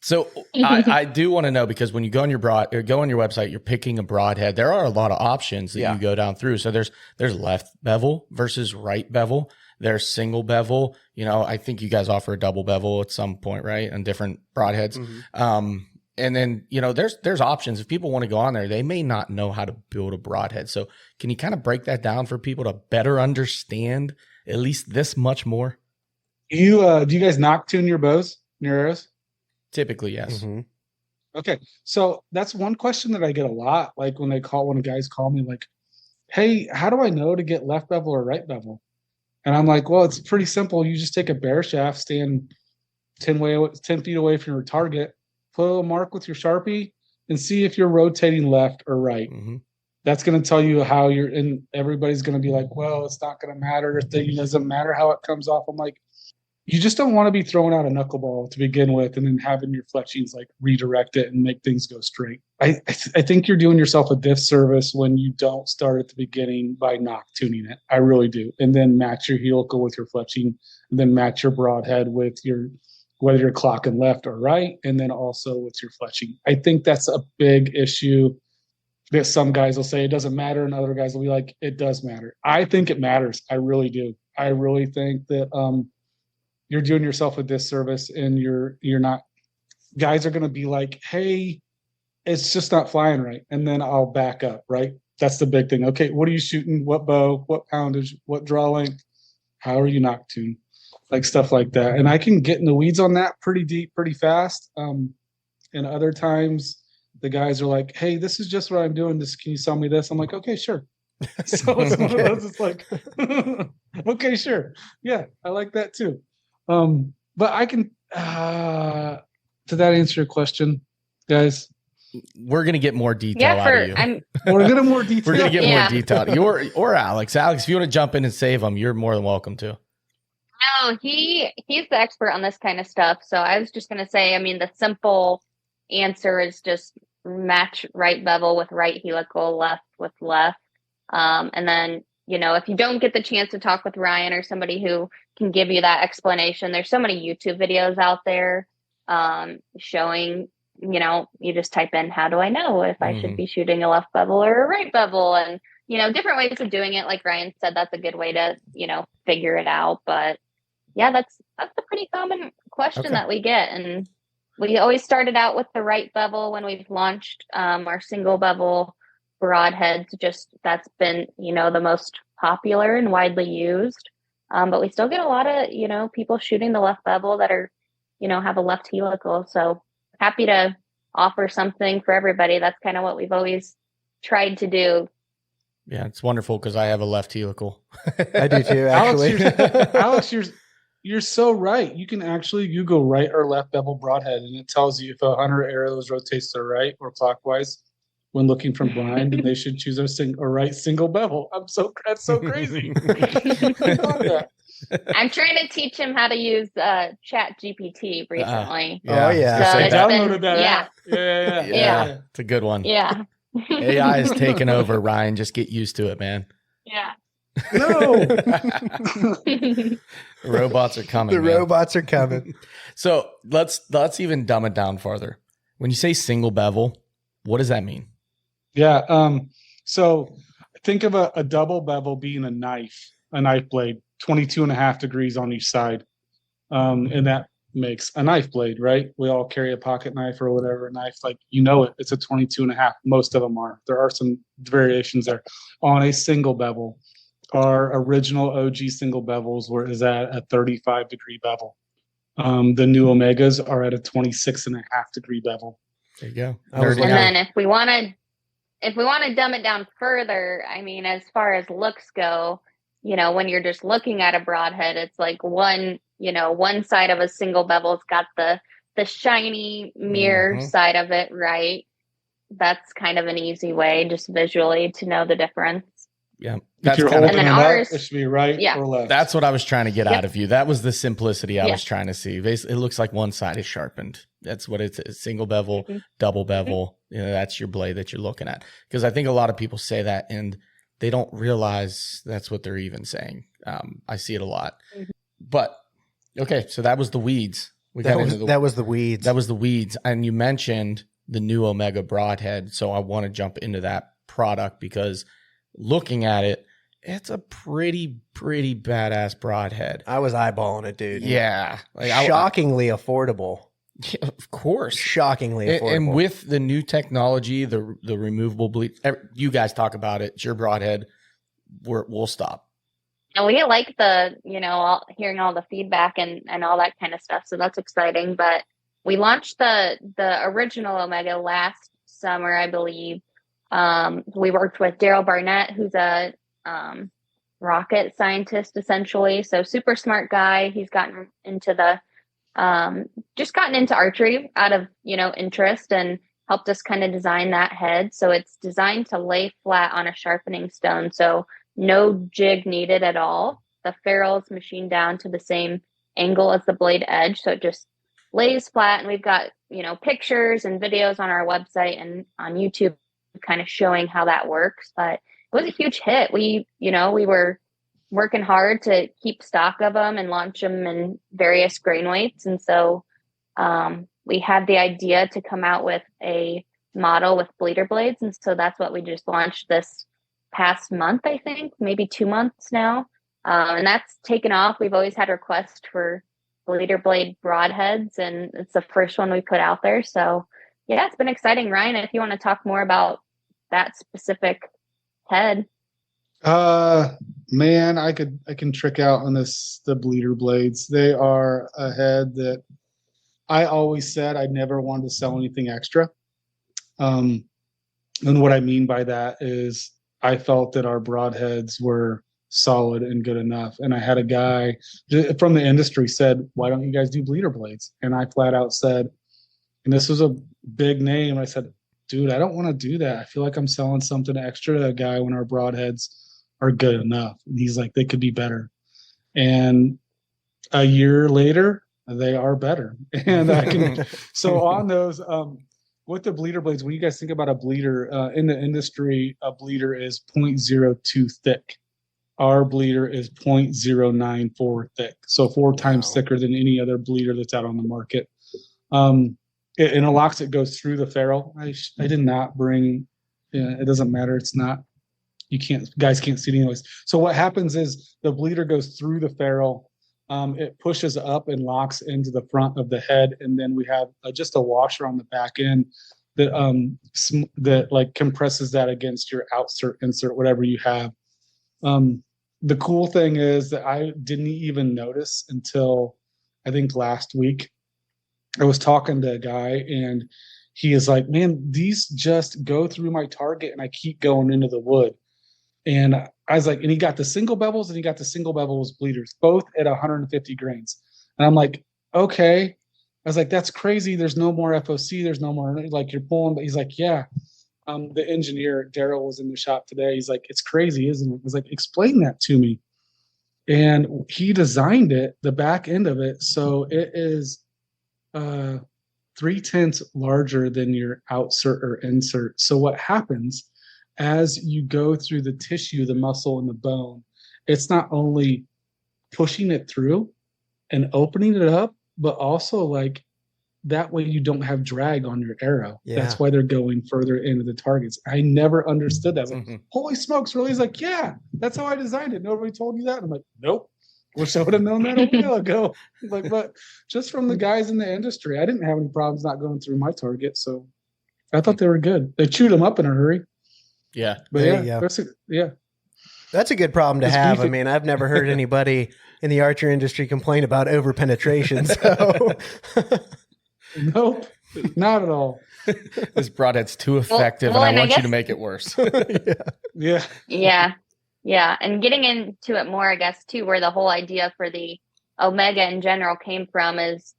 So I do want to know, because when you go on your website, you're picking a broadhead. There are a lot of options that you go down through. So there's left bevel versus right bevel. There's single bevel. I think you guys offer a double bevel at some point, right? On different broadheads. Mm-hmm. And then, there's options. If people want to go on there, they may not know how to build a broadhead. So can you kind of break that down for people to better understand at least this much more? Do you guys knock tune your bows, your arrows? Typically, yes. Mm-hmm. Okay. So that's one question that I get a lot. When guys call me hey, how do I know to get left bevel or right bevel? And I'm like, well, it's pretty simple. You just take a bear shaft, stand 10 feet away from your target, put a mark with your Sharpie, and see if you're rotating left or right. Mm-hmm. That's going to tell you how you're in. Everybody's going to be like, well, it's not going to matter. It doesn't matter how it comes off. I'm like, you just don't want to be throwing out a knuckleball to begin with and then having your fletchings like redirect it and make things go straight. I think you're doing yourself a disservice when you don't start at the beginning by knock tuning it. I really do. And then match your helical with your fletching, and then match your broadhead with whether you're clocking left or right, and then also with your fletching. I think that's a big issue that some guys will say it doesn't matter, and other guys will be like, it does matter. I think it matters. I really do. I really think that you're doing yourself a disservice, and you're not. Guys are going to be like, hey, it's just not flying right, and then I'll back up. Right? That's the big thing. Okay, what are you shooting? What bow? What poundage? What draw length? How are you knock tuned? Like stuff like that. And I can get in the weeds on that pretty deep, pretty fast. And other times the guys are like, hey, this is just what I'm doing. Can you sell me this? I'm like, okay, sure. So it's one of those, it's like, okay, sure. Yeah, I like that too. But I can, did that answer your question, guys? We're gonna get more detail out of you. We're gonna more detail. We're gonna get more detail. Or Alex. Alex, if you want to jump in and save them, you're more than welcome to. No, he's the expert on this kind of stuff. So I was just gonna say, I mean, the simple answer is just match right bevel with right helical, left with left. And then, if you don't get the chance to talk with Ryan or somebody who can give you that explanation, there's so many YouTube videos out there showing, you just type in, how do I know if I should be shooting a left bevel or a right bevel? And, different ways of doing it. Like Ryan said, that's a good way to, figure it out. But yeah, that's a pretty common question that we get. And we always started out with the right bevel when we've launched our single bevel broadheads. Just that's been, the most popular and widely used. But we still get a lot of, people shooting the left bevel that are, have a left helical. So happy to offer something for everybody. That's kind of what we've always tried to do. Yeah, it's wonderful because I have a left helical. I do too, actually. Alex, you're so right. You can actually Google right or left bevel broadhead, and it tells you if a hunter arrows rotates to the right or clockwise when looking from blind, and they should choose a right single bevel. That's so crazy. I'm trying to teach him how to use Chat GPT recently. Oh yeah, so I downloaded that app. Yeah, it's a good one. Yeah. AI is taking over, Ryan. Just get used to it, man. Yeah. No. Robots are coming. Robots are coming. So let's even dumb it down farther. When you say single bevel, what does that mean? Yeah. So think of a double bevel being a knife blade, 22.5 degrees on each side. And that makes a knife blade, right? We all carry a pocket knife or whatever knife, like, it's a 22.5. Most of them are. There are some variations there. On a single bevel, our original OG single bevels is at a 35 degree bevel. The new Omegas are at a 26.5 degree bevel. There you go. And then if we want to dumb it down further, I mean, as far as looks go, when you're just looking at a broadhead, it's like one side of a single bevel's got the shiny mirror side of it, right? That's kind of an easy way, just visually, to know the difference. Yeah. If you're opening it up, it should be right or left. That's what I was trying to get out of you. That was the simplicity I was trying to see. Basically, it looks like one side is sharpened. That's what it's a single bevel, double bevel. That's your blade that you're looking at. Because I think a lot of people say that and they don't realize that's what they're even saying. I see it a lot. But okay, so that was the weeds. That was the weeds. That was the weeds. And you mentioned the new Omega broadhead. So I want to jump into that product because looking at it, it's a pretty badass broadhead. I was eyeballing it, dude. Yeah. Shockingly affordable. Yeah, of course. Shockingly affordable. And with the new technology, the removable bleed, you guys talk about it. It's your broadhead. We'll stop. And we like the, hearing all the feedback and all that kind of stuff. So that's exciting. But we launched the original Omega last summer, I believe. We worked with Daryl Barnett, who's a rocket scientist, essentially. So super smart guy. He's gotten into archery out of, interest. And helped us kind of design that head. So it's designed to lay flat on a sharpening stone. So no jig needed at all. The ferrule is machined down to the same angle as the blade edge. So it just lays flat. And we've got, pictures and videos on our website and on YouTube kind of showing how that works. But it was a huge hit. We were working hard to keep stock of them and launch them in various grain weights. And so we had the idea to come out with a model with bleeder blades. And so that's what we just launched this past month, I think, maybe 2 months now. And that's taken off. We've always had requests for bleeder blade broadheads, and it's the first one we put out there. So yeah, it's been exciting. Ryan, if you want to talk more about that specific head. Man, I can trick out on the bleeder blades. They are a head that I always said I never wanted to sell anything extra. And what I mean by that is I felt that our broadheads were solid and good enough. And I had a guy from the industry said, why don't you guys do bleeder blades? And I flat out said, and this was a big name, I said, dude, I don't want to do that. I feel like I'm selling something extra to a guy when our broadheads are good enough. And he's like, they could be better. And a year later, they are better. And I can, so on those, with the bleeder blades, when you guys think about a bleeder, in the industry, a bleeder is 0.02 thick. Our bleeder is 0.094 thick. So 4 times thicker than any other bleeder that's out on the market. In a locks, it goes through the ferrule. I did not bring, it doesn't matter. It's not, guys can't see it anyways. So what happens is the bleeder goes through the ferrule. It pushes up and locks into the front of the head. And then we have just a washer on the back end that like compresses that against your outsert, insert, whatever you have. The cool thing is that I didn't even notice until I think last week. I was talking to a guy and he is like, man, these just go through my target and I keep going into the wood. And I was like, and he got the single bevels and he got the single bevels bleeders, both at 150 grains. And I'm like, okay. I was like, that's crazy. There's no more FOC. There's no more, like, you're pulling. But he's like, yeah. The engineer, Daryl, was in the shop today. He's like, it's crazy, isn't it? I was like, explain that to me. And he designed it, the back end of it. So it is 3/10 larger than your outsert or insert. So what happens as you go through the tissue, the muscle and the bone, it's not only pushing it through and opening it up, but also like that way you don't have drag on your arrow. Yeah. That's why they're going further into the targets. I never understood that. I was like, holy smokes, really? He's like, yeah, that's how I designed it. Nobody told you that? I'm like, nope. Wish I would have known that a while ago. Like, but just from the guys in the industry, I didn't have any problems not going through my target. So I thought they were good. They chewed them up in a hurry. Yeah. But that's a good problem to have. I mean, I've never heard anybody in the archery industry complain about over penetration. So nope, not at all. This broadhead's too effective, and I want you to make it worse. Yeah. And getting into it more, I guess, too, where the whole idea for the Omega in general came from is,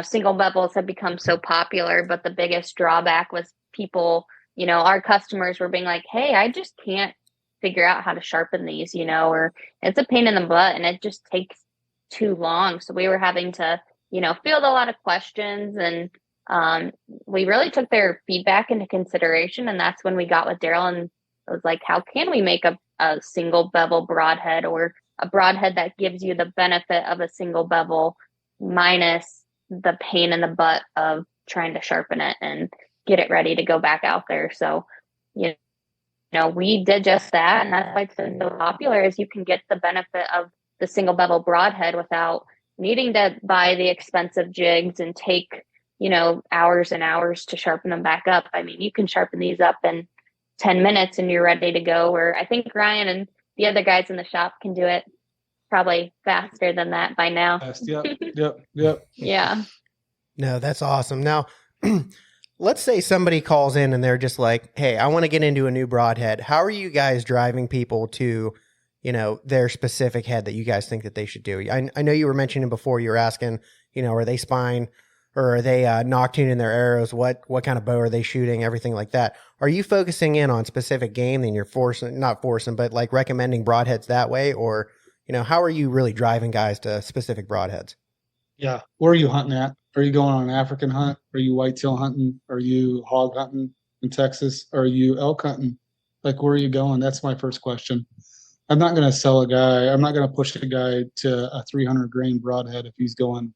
single bevels have become so popular, but the biggest drawback was people, our customers were being like, hey, I just can't figure out how to sharpen these, or it's a pain in the butt and it just takes too long. So we were having to, field a lot of questions, and we really took their feedback into consideration. And that's when we got with Daryl and it was like, how can we make a single bevel broadhead, or a broadhead that gives you the benefit of a single bevel minus the pain in the butt of trying to sharpen it and get it ready to go back out there. So, we did just that. And that's why it's been so popular, is you can get the benefit of the single bevel broadhead without needing to buy the expensive jigs and take, hours and hours to sharpen them back up. I mean, you can sharpen these up in 10 minutes and you're ready to go. Or I think Ryan and the other guys in the shop can do it probably faster than that by now. Yep. Yeah. No, that's awesome. Now, let's say somebody calls in and they're just like, hey, I want to get into a new broadhead. How are you guys driving people to, their specific head that you guys think that they should do? I know you were mentioning before, you were asking, are they spine or are they noctuning their arrows? What kind of bow are they shooting? Everything like that. Are you focusing in on specific game and you're not forcing, but like recommending broadheads that way? Or, how are you really driving guys to specific broadheads? Yeah. Where are you hunting at? Are you going on an African hunt? Are you whitetail hunting? Are you hog hunting in Texas? Are you elk hunting? Like, where are you going? That's my first question. I'm not going to sell a guy. I'm not going to push a guy to a 300 grain broadhead if he's going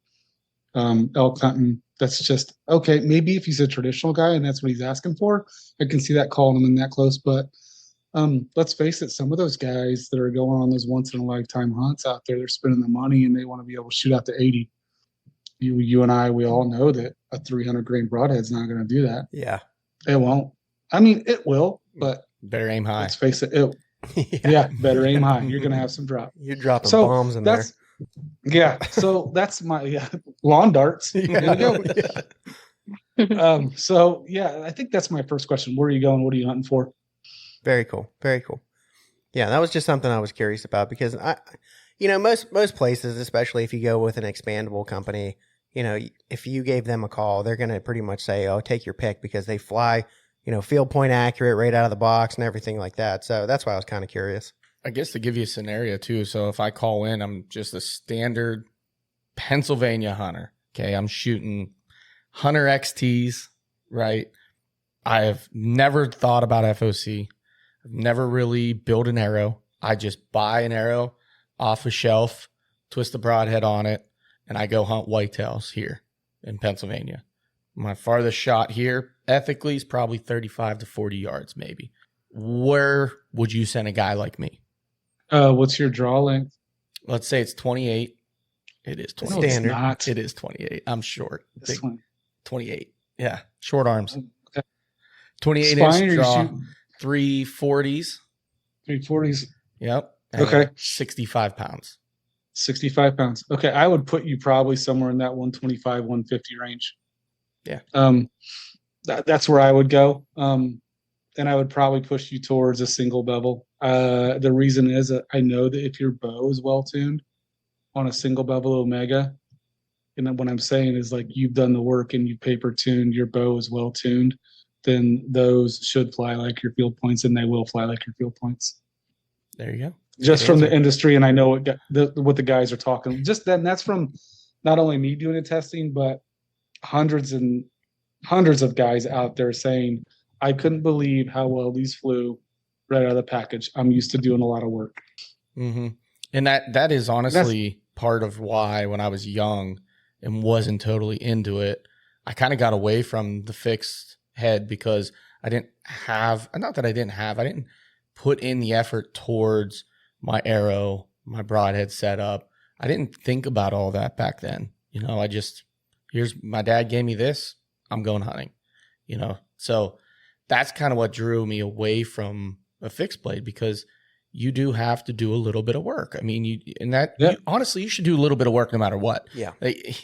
elk hunting. That's just okay. Maybe if he's a traditional guy and that's what he's asking for, I can see that calling him in that close. But let's face it, some of those guys that are going on those once in a lifetime hunts out there, they're spending the money and they want to be able to shoot out to 80. You and I, we all know that a 300 grain broadhead's not going to do that. Yeah, it won't. I mean, it will, but better aim high. Let's face it. Yeah, better aim high. You're going to have some drop. You're dropping bombs in there. Yeah. So that's my lawn darts. Yeah. So yeah, I think that's my first question. Where are you going? What are you hunting for? Very cool. Very cool. Yeah, that was just something I was curious about because most places, especially if you go with an expandable company, if you gave them a call, they're going to pretty much say, "Oh, take your pick," because they fly, field point accurate right out of the box and everything like that. So that's why I was kind of curious. I guess to give you a scenario too. So if I call in, I'm just a standard Pennsylvania hunter. Okay. I'm shooting Hunter XTs, right? I have never thought about FOC. I've never really built an arrow. I just buy an arrow off a shelf, twist the broadhead on it, and I go hunt whitetails here in Pennsylvania. My farthest shot here, ethically, is probably 35 to 40 yards, maybe. Where would you send a guy like me? What's your draw length? Let's say it's 28. It is 28. No, it's not. It is 28. I'm short. Big 28. Yeah. Short arms. Okay. 28 inch draw. 340s. 340s. Yep. Okay. 65 pounds. 65 pounds. Okay. I would put you probably somewhere in that 125, 150 range. Yeah. That's where I would go. And I would probably push you towards a single bevel. The reason is that I know that if your bow is well tuned on a single bevel Omega, and then what I'm saying is like you've done the work and you paper tuned, your bow is well tuned, then those should fly like your field points, and they will fly like your field points. There you go. Just from the industry, and I know what the guys are talking. Just then, that's from not only me doing the testing, but hundreds and hundreds of guys out there saying, I couldn't believe how well these flew right out of the package. I'm used to doing a lot of work. Mm-hmm. And that is honestly part of why when I was young and wasn't totally into it, I kind of got away from the fixed head because I didn't put in the effort towards my arrow, my broadhead setup. I didn't think about all that back then. My dad gave me this, I'm going hunting, so that's kind of what drew me away from a fixed blade, because you do have to do a little bit of work. I mean, honestly, you should do a little bit of work no matter what. Yeah.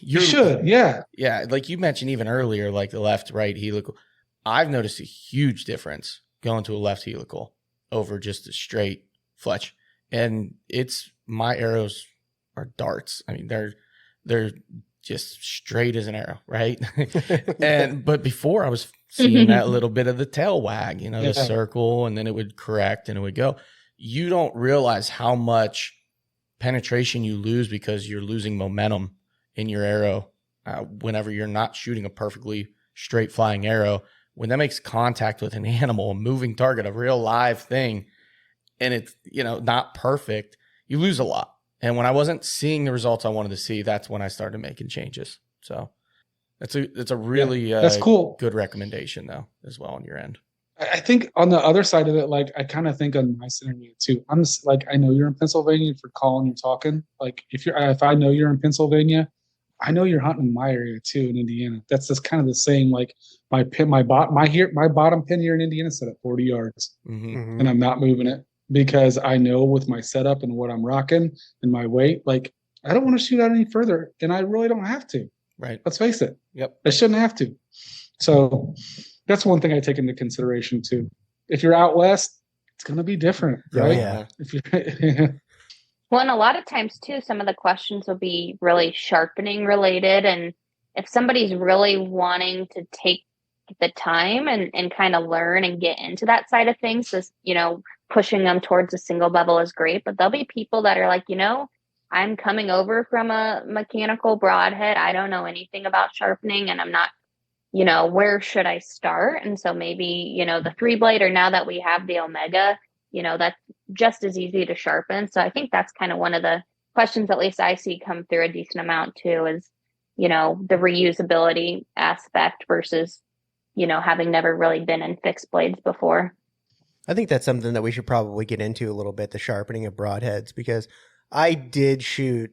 You should. Yeah. Yeah. Like you mentioned even earlier, like the left, right helical. I've noticed a huge difference going to a left helical over just a straight fletch. And my arrows are darts. I mean, they're just straight as an arrow, right? But before I was seeing that little bit of the tail wag, the circle, and then it would correct and it would go. You don't realize how much penetration you lose because you're losing momentum in your arrow whenever you're not shooting a perfectly straight flying arrow. When that makes contact with an animal, a moving target, a real live thing, and it's not perfect, you lose a lot. And when I wasn't seeing the results I wanted to see, that's when I started making changes. So that's a really that's cool. Good recommendation though, as well on your end. I think on the other side of it, like I kind of think on my scenario too. I'm just, like, I know you're in Pennsylvania for calling and talking. Like if I know you're in Pennsylvania, I know you're hunting in my area too in Indiana. That's just kind of the same. Like my bottom pin here in Indiana is set at 40 yards, and I'm not moving it because I know with my setup and what I'm rocking and my weight, like I don't want to shoot out any further, and I really don't have to. Right. Let's face it. Yep. I shouldn't have to. So that's one thing I take into consideration too. If you're out west, it's going to be different, right? Yeah. If you're Well, and a lot of times too, some of the questions will be really sharpening related, and if somebody's really wanting to take the time and kind of learn and get into that side of things, just, pushing them towards a single bevel is great. But there'll be people that are like, I'm coming over from a mechanical broadhead. I don't know anything about sharpening, and I'm not, where should I start? And so maybe, the 3-blade, or now that we have the Omega, that's just as easy to sharpen. So I think that's kind of one of the questions, at least I see come through a decent amount too, is, the reusability aspect versus, having never really been in fixed blades before. I think that's something that we should probably get into a little bit, the sharpening of broadheads, because I did shoot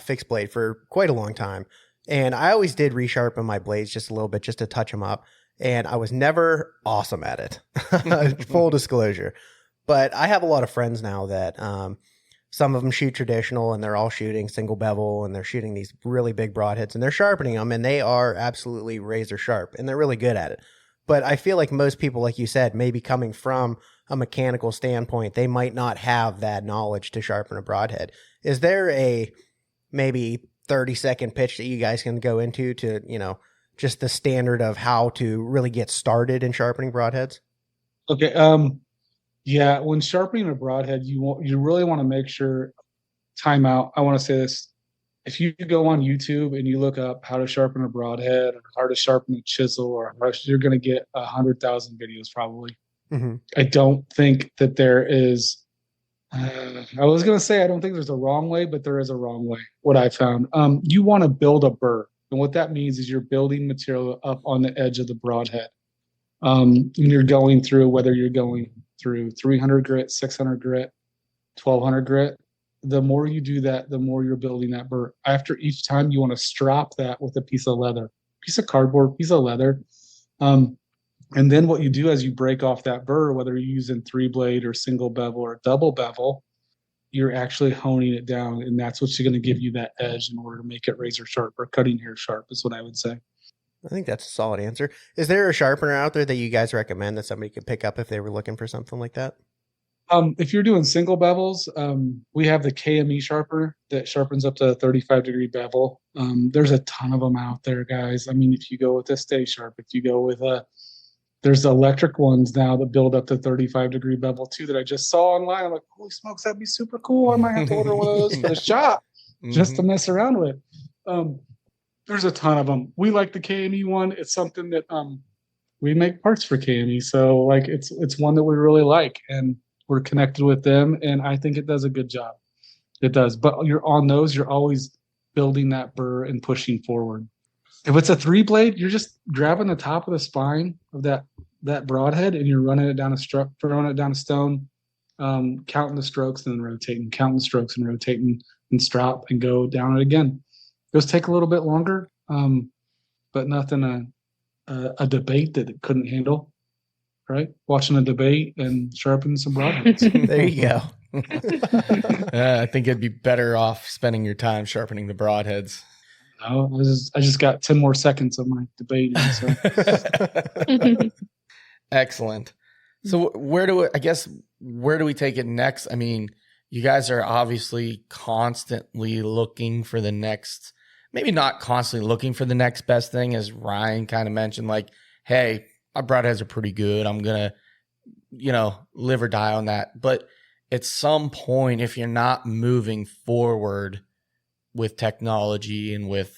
fixed blade for quite a long time. And I always did resharpen my blades just a little bit, just to touch them up. And I was never awesome at it, full disclosure. But I have a lot of friends now that some of them shoot traditional, and they're all shooting single bevel, and they're shooting these really big broadheads, and they're sharpening them, and they are absolutely razor sharp, and they're really good at it. But I feel like most people, like you said, maybe coming from a mechanical standpoint, they might not have that knowledge to sharpen a broadhead. Is there a maybe 30-second pitch that you guys can go into to, just the standard of how to really get started in sharpening broadheads? Okay. Yeah. When sharpening a broadhead, you really want to make sure, time out. I want to say this. If you go on YouTube and you look up how to sharpen a broadhead or how to sharpen a chisel, you're going to get 100,000 videos probably. Mm-hmm. I don't think that there is, I was going to say, I don't think there's a wrong way, but there is a wrong way. What I found, you want to build a burr. And what that means is you're building material up on the edge of the broadhead. And you're going through, whether you're going through 300 grit, 600 grit, 1200 grit, the more you do that, the more you're building that burr. After each time, you want to strop that with a piece of leather, piece of cardboard, piece of leather. And then what you do as you break off that burr, whether you're using 3-blade or single bevel or double bevel, you're actually honing it down. And that's what's going to give you that edge in order to make it razor sharp or cutting hair sharp, is what I would say. I think that's a solid answer. Is there a sharpener out there that you guys recommend that somebody could pick up if they were looking for something like that? If you're doing single bevels, we have the KME sharpener that sharpens up to a 35-degree bevel. There's a ton of them out there, guys. I mean, if you go with a Stay Sharp, if you go with there's electric ones now that build up to 35-degree bevel too that I just saw online. I'm like, holy smokes, that'd be super cool. I might have to order one of those for the shop just to mess around with. There's a ton of them. We like the KME one. It's something that we make parts for KME, so like it's one that we really like, and we're connected with them, and I think it does a good job. It does. But you're on those, you're always building that burr and pushing forward. If it's a 3-blade, you're just grabbing the top of the spine of that broadhead, and you're running it down throwing it down a stone, counting the strokes and then rotating, counting the strokes and rotating, and strop and go down it again. Those take a little bit longer, but nothing a debate that it couldn't handle. Right? Watching a debate and sharpening some broadheads. There you go. I think it'd be better off spending your time sharpening the broadheads. No, I just got 10 more seconds of my debate. So. Excellent. So where do we take it next? I mean, you guys are obviously constantly looking for the next, maybe not constantly looking for the next best thing, as Ryan kind of mentioned, like, hey, my broadheads are pretty good. I'm going to, live or die on that. But at some point, if you're not moving forward with technology and with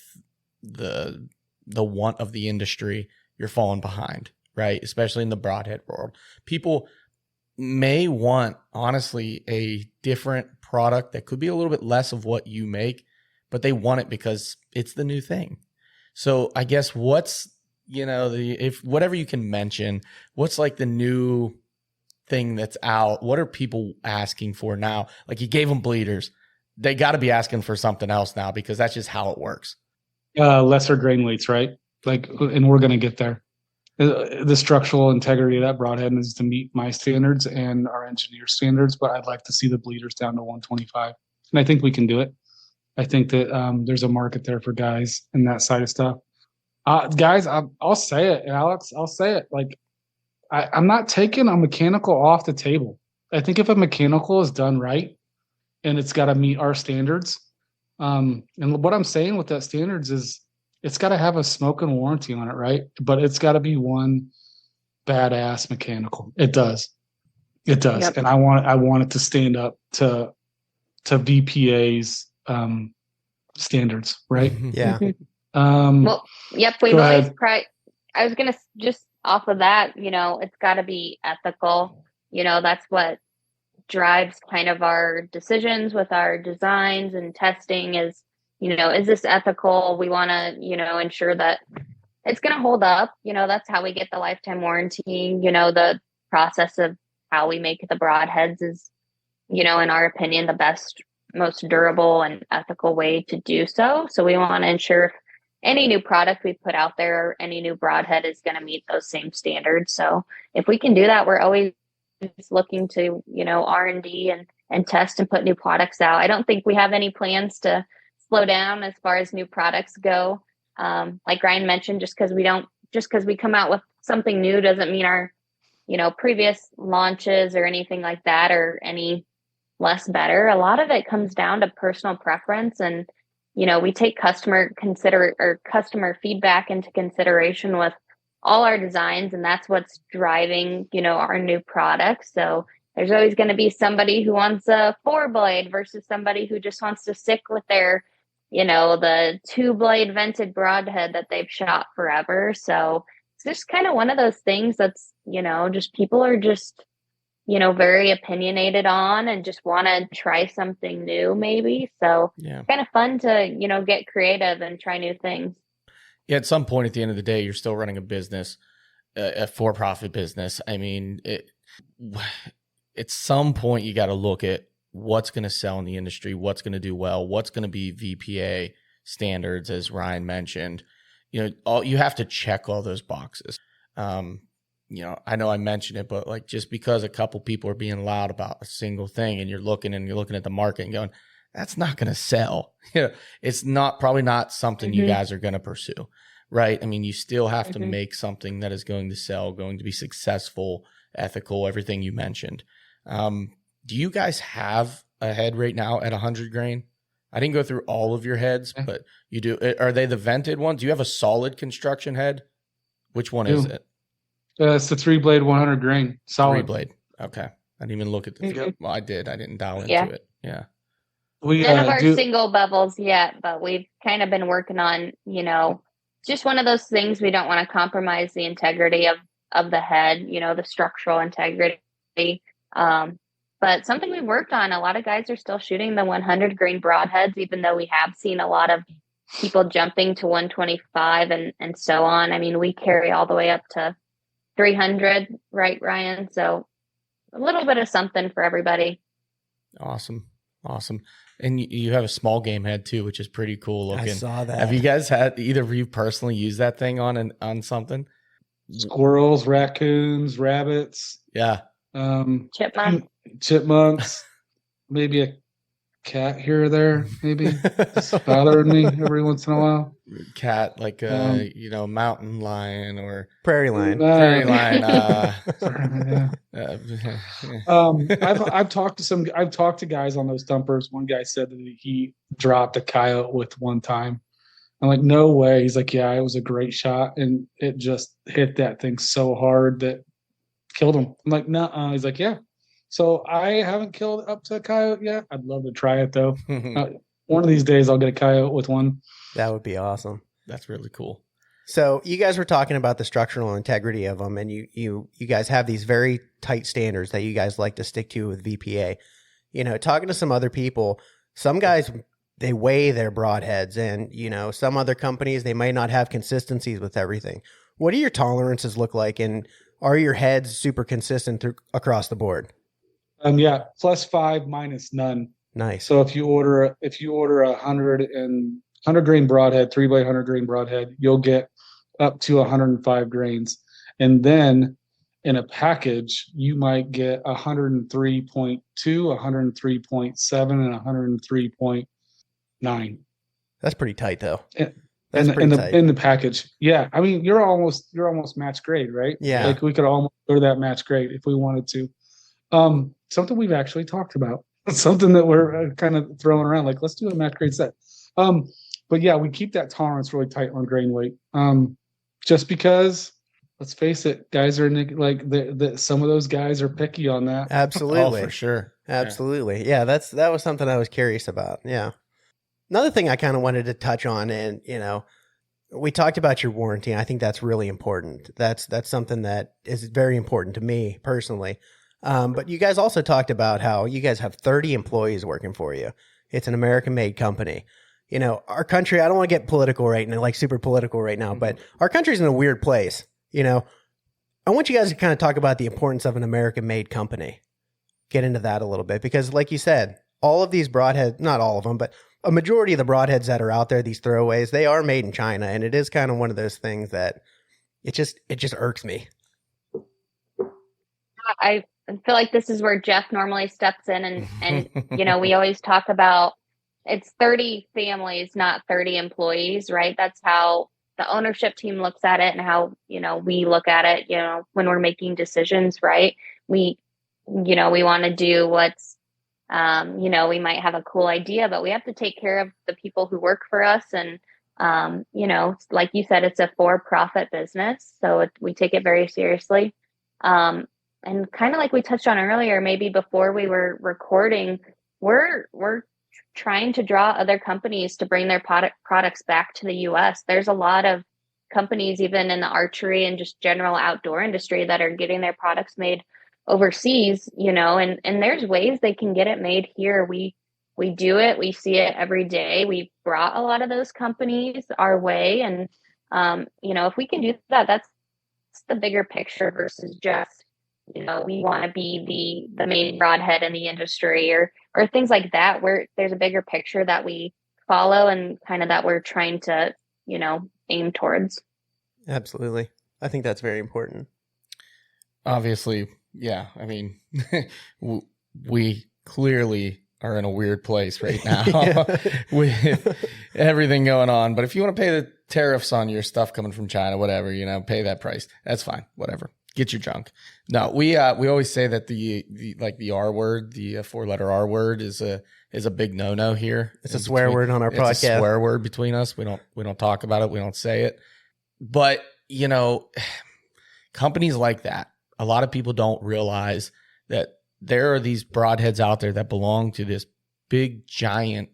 the want of the industry, you're falling behind, right? Especially in the broadhead world. People may want, honestly, a different product that could be a little bit less of what you make, but they want it because it's the new thing. So I guess what's, if whatever you can mention, what's like the new thing that's out? What are people asking for now? Like, you gave them bleeders. They got to be asking for something else now, because that's just how it works. Lesser grain weights, right? Like, and we're going to get there. The structural integrity of that broadhead needs to meet my standards and our engineer standards, but I'd like to see the bleeders down to 125. And I think we can do it. I think that there's a market there for guys in that side of stuff. Guys, I'll say it, Alex. I'll say it. Like, I'm not taking a mechanical off the table. I think if a mechanical is done right, and it's got to meet our standards, and what I'm saying with that standards is it's got to have a smoke and warranty on it, right? But it's got to be one badass mechanical. It does. Yep. And I want it to stand up to VPA's standards, right? Yeah. Well, yep. We've Go always ahead. I was gonna just off of that, it's got to be ethical. That's what drives kind of our decisions with our designs and testing is, is this ethical? We want to, ensure that it's going to hold up. That's how we get the lifetime warranty. The process of how we make the broadheads is, in our opinion, the best, most durable and ethical way to do so. So we want to ensure any new product we put out there, or any new broadhead is going to meet those same standards. So if we can do that, we're always looking to, R&D and test and put new products out. I don't think we have any plans to slow down as far as new products go. Like Ryan mentioned, just because we come out with something new doesn't mean our, previous launches or anything like that are any less better. A lot of it comes down to personal preference, and we take customer feedback into consideration with all our designs, and that's what's driving, our new products. So there's always going to be somebody who wants a 4-blade versus somebody who just wants to stick with their, the 2-blade vented broadhead that they've shot forever. So it's just kind of one of those things that's, just people are just, very opinionated on and just want to try something new maybe. So it's kind of fun to, get creative and try new things. Yeah, at some point at the end of the day, you're still running a business, a for-profit business. I mean, at some point, you got to look at what's going to sell in the industry, what's going to do well, what's going to be VPA standards, as Ryan mentioned. You have to check all those boxes. I know I mentioned it, but like just because a couple people are being loud about a single thing, and you're looking at the market and going, that's not going to sell. It's probably not something you guys are going to pursue, right? I mean, you still have to make something that is going to sell, going to be successful, ethical, everything you mentioned. Do you guys have a head right now at 100 grain? I didn't go through all of your heads, but you do. Are they the vented ones? Do you have a solid construction head? Which one is it? It's the 3-blade 100 grain solid. 3-blade. Okay. I didn't even look at the three. Well, I did. I didn't dial into it. Yeah. None of our single bevels yet, but we've kind of been working on, just one of those things. We don't want to compromise the integrity of the head, the structural integrity. But something we've worked on, a lot of guys are still shooting the 100 grain broadheads, even though we have seen a lot of people jumping to 125 and so on. I mean, we carry all the way up to 300, right, Ryan? So a little bit of something for everybody. Awesome. And you have a small game head too, which is pretty cool looking. I saw that. Have you guys had either of you personally use that thing on something? Squirrels, raccoons, rabbits. Yeah. Chipmunks. Maybe a cat here or there, maybe. It's bothering me every once in a while. Cat, like mountain lion or prairie lion. I've talked to guys on those dumpers. One guy said that he dropped a coyote with one time. I'm like, no way. He's like, yeah, it was a great shot, and it just hit that thing so hard that killed him. I'm like, no. He's like, yeah. So I haven't killed up to a coyote yet. I'd love to try it though. One of these days I'll get a coyote with one. That would be awesome. That's really cool. So you guys were talking about the structural integrity of them, and you guys have these very tight standards that you guys like to stick to with VPA. Talking to some other people, some guys, they weigh their broadheads, and some other companies, they might not have consistencies with everything. What do your tolerances look like, and are your heads super consistent across the board? Yeah, +5, minus none. Nice. So if you order a 100 grain broadhead, 3-blade 100 grain broadhead, you'll get up to 105 grains. And then in a package, you might get 103.2, 103.7, and 103.9. That's pretty tight though. In the package. Yeah. I mean, you're almost match grade, right? Yeah. Like we could almost go to that match grade if we wanted to. Something we've actually talked about, something that we're kind of throwing around, like let's do a match grade set. But yeah, we keep that tolerance really tight on grain weight. Just because, let's face it, guys are like some of those guys are picky on that. Absolutely. Oh, for sure. Absolutely. Yeah, that was something I was curious about. Yeah. Another thing I kind of wanted to touch on, and we talked about your warranty. I think that's really important. That's something that is very important to me personally. But you guys also talked about how you guys have 30 employees working for you. It's an American-made company. Our country, I don't want to get political right now, like super political right now, but our country's in a weird place. I want you guys to kind of talk about the importance of an American-made company. Get into that a little bit, because like you said, all of these broadheads, not all of them, but a majority of the broadheads that are out there, these throwaways, they are made in China. And it is kind of one of those things that it just irks me. I feel like this is where Jeff normally steps in, and we always talk about it's 30 families, not 30 employees, right? That's how the ownership team looks at it, and how, we look at it, when we're making decisions, right? We want to do what's, we might have a cool idea, but we have to take care of the people who work for us. And, like you said, it's a for-profit business. So we take it very seriously. And kind of like we touched on earlier, maybe before we were recording, we're trying to draw other companies to bring their products back to the US. There's a lot of companies, even in the archery and just general outdoor industry, that are getting their products made overseas, and there's ways they can get it made here. We do it. We see it every day. We brought a lot of those companies our way. And, if we can do that, that's the bigger picture versus just, we want to be the main broadhead in the industry or things like that, where there's a bigger picture that we follow and kind of that we're trying to, aim towards. Absolutely. I think that's very important. Obviously, yeah. I mean, we clearly are in a weird place right now with everything going on. But if you want to pay the tariffs on your stuff coming from China, whatever, pay that price. That's fine. Whatever. Get your junk. No, we always say that the R word, the 4-letter R word is a big no here. It's a swear word on our podcast. It's a swear word between us. We don't talk about it. We don't say it. But, companies like that, a lot of people don't realize that there are these broadheads out there that belong to this big, giant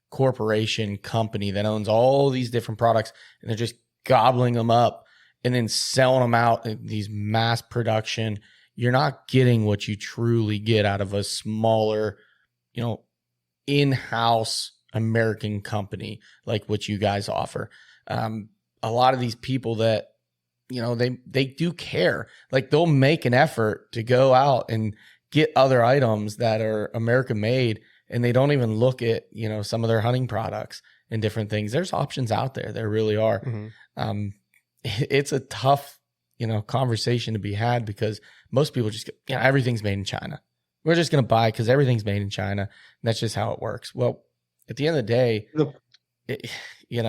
corporation company that owns all these different products, and they're just gobbling them up and then selling them out in these mass production. You're not getting what you truly get out of a smaller, in-house American company like what you guys offer. A lot of these people that, they do care. Like, they'll make an effort to go out and get other items that are American made, and they don't even look at, some of their hunting products and different things. There's options out there. There really are. Mm-hmm. It's a tough, conversation to be had, because most people just go, everything's made in China. We're just going to buy because everything's made in China. And that's just how it works. Well, at the end of the day, you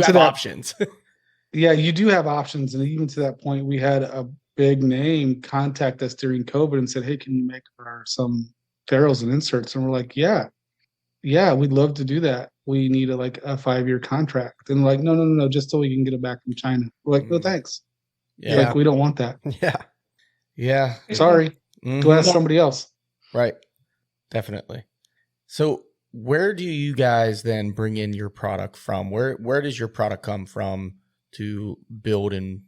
have options. Yeah, you do have options. And even to that point, we had a big name contact us during COVID and said, hey, can you make some ferrules and inserts? And we're like, yeah, we'd love to do that. We need a 5-year contract. And like, no, just so we can get it back from China. We're like, no, thanks. Yeah. We don't want that. Yeah. Sorry. Mm-hmm. Go ask somebody else. Right. Definitely. So where do you guys then bring in your product from? Where does your product come from to build in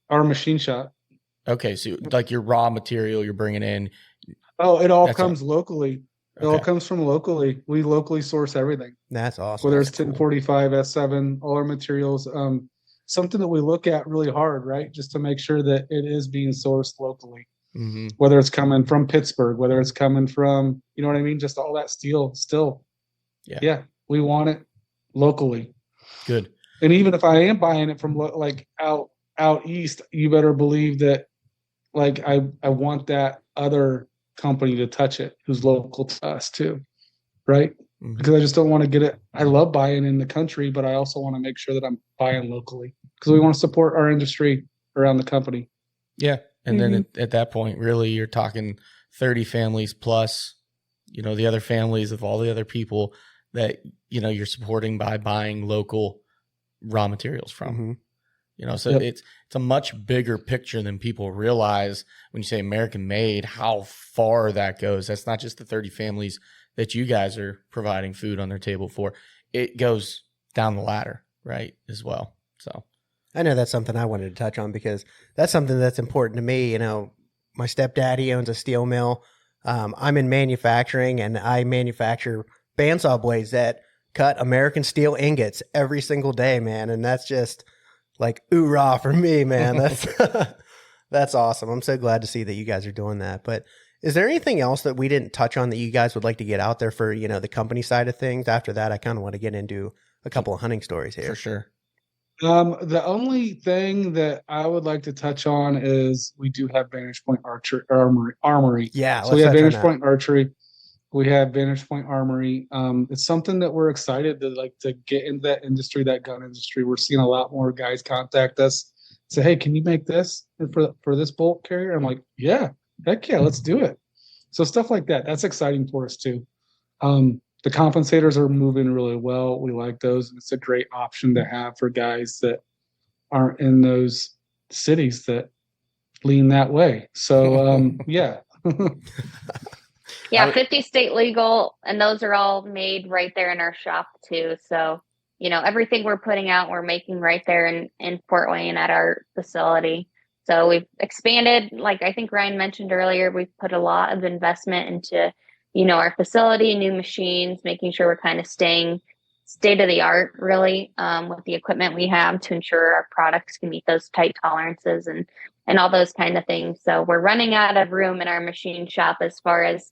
our machine shop? Okay, so like your raw material you're bringing in. Oh, it all comes locally. It all comes from locally. We locally source everything. That's awesome. Whether it's 1045, S7, all our materials. Something that we look at really hard, right? Just to make sure that it is being sourced locally. Mm-hmm. Whether it's coming from Pittsburgh, whether it's coming from, you know what I mean? Just all that steel still. Yeah, we want it locally. Good. And even if I am buying it from out east, you better believe that I want that other company to touch it who's local to us too, right? Mm-hmm. Because I just don't want to get it. I love buying in the country, but I also want to make sure that I'm buying locally because we want to support our industry around the company. Yeah. And then at that point, really, you're talking 30 families plus, the other families of all the other people that, you're supporting by buying local raw materials from. So it's a much bigger picture than people realize when you say American made, how far that goes. That's not just the 30 families that you guys are providing food on their table for. It goes down the ladder, right, as well. So I know that's something I wanted to touch on because that's something that's important to me. My stepdaddy owns a steel mill. I'm in manufacturing, and I manufacture bandsaw blades that cut American steel ingots every single day, man. And that's just like oorah for me, man. That's awesome. I'm so glad to see that you guys are doing that. But is there anything else that we didn't touch on that you guys would like to get out there for, the company side of things? After that, I kind of want to get into a couple of hunting stories here. For sure. The only thing that I would like to touch on is we do have Vantage Point Armory. Yeah. So we have Vantage Point Archery. We have Vantage Point Armory. It's something that we're excited to get into that industry, that gun industry. We're seeing a lot more guys contact us, say, "Hey, can you make this for this bolt carrier?" I'm like, "Yeah, heck yeah, let's do it." So stuff like that. That's exciting for us too. The compensators are moving really well. We like those. It's a great option to have for guys that aren't in those cities that lean that way. So yeah. Yeah, 50 state legal, and those are all made right there in our shop too. So, everything we're putting out, we're making right there in Fort Wayne at our facility. So we've expanded, like I think Ryan mentioned earlier, we've put a lot of investment into, our facility, new machines, making sure we're kind of staying state of the art really with the equipment we have to ensure our products can meet those tight tolerances and all those kind of things. So we're running out of room in our machine shop as far as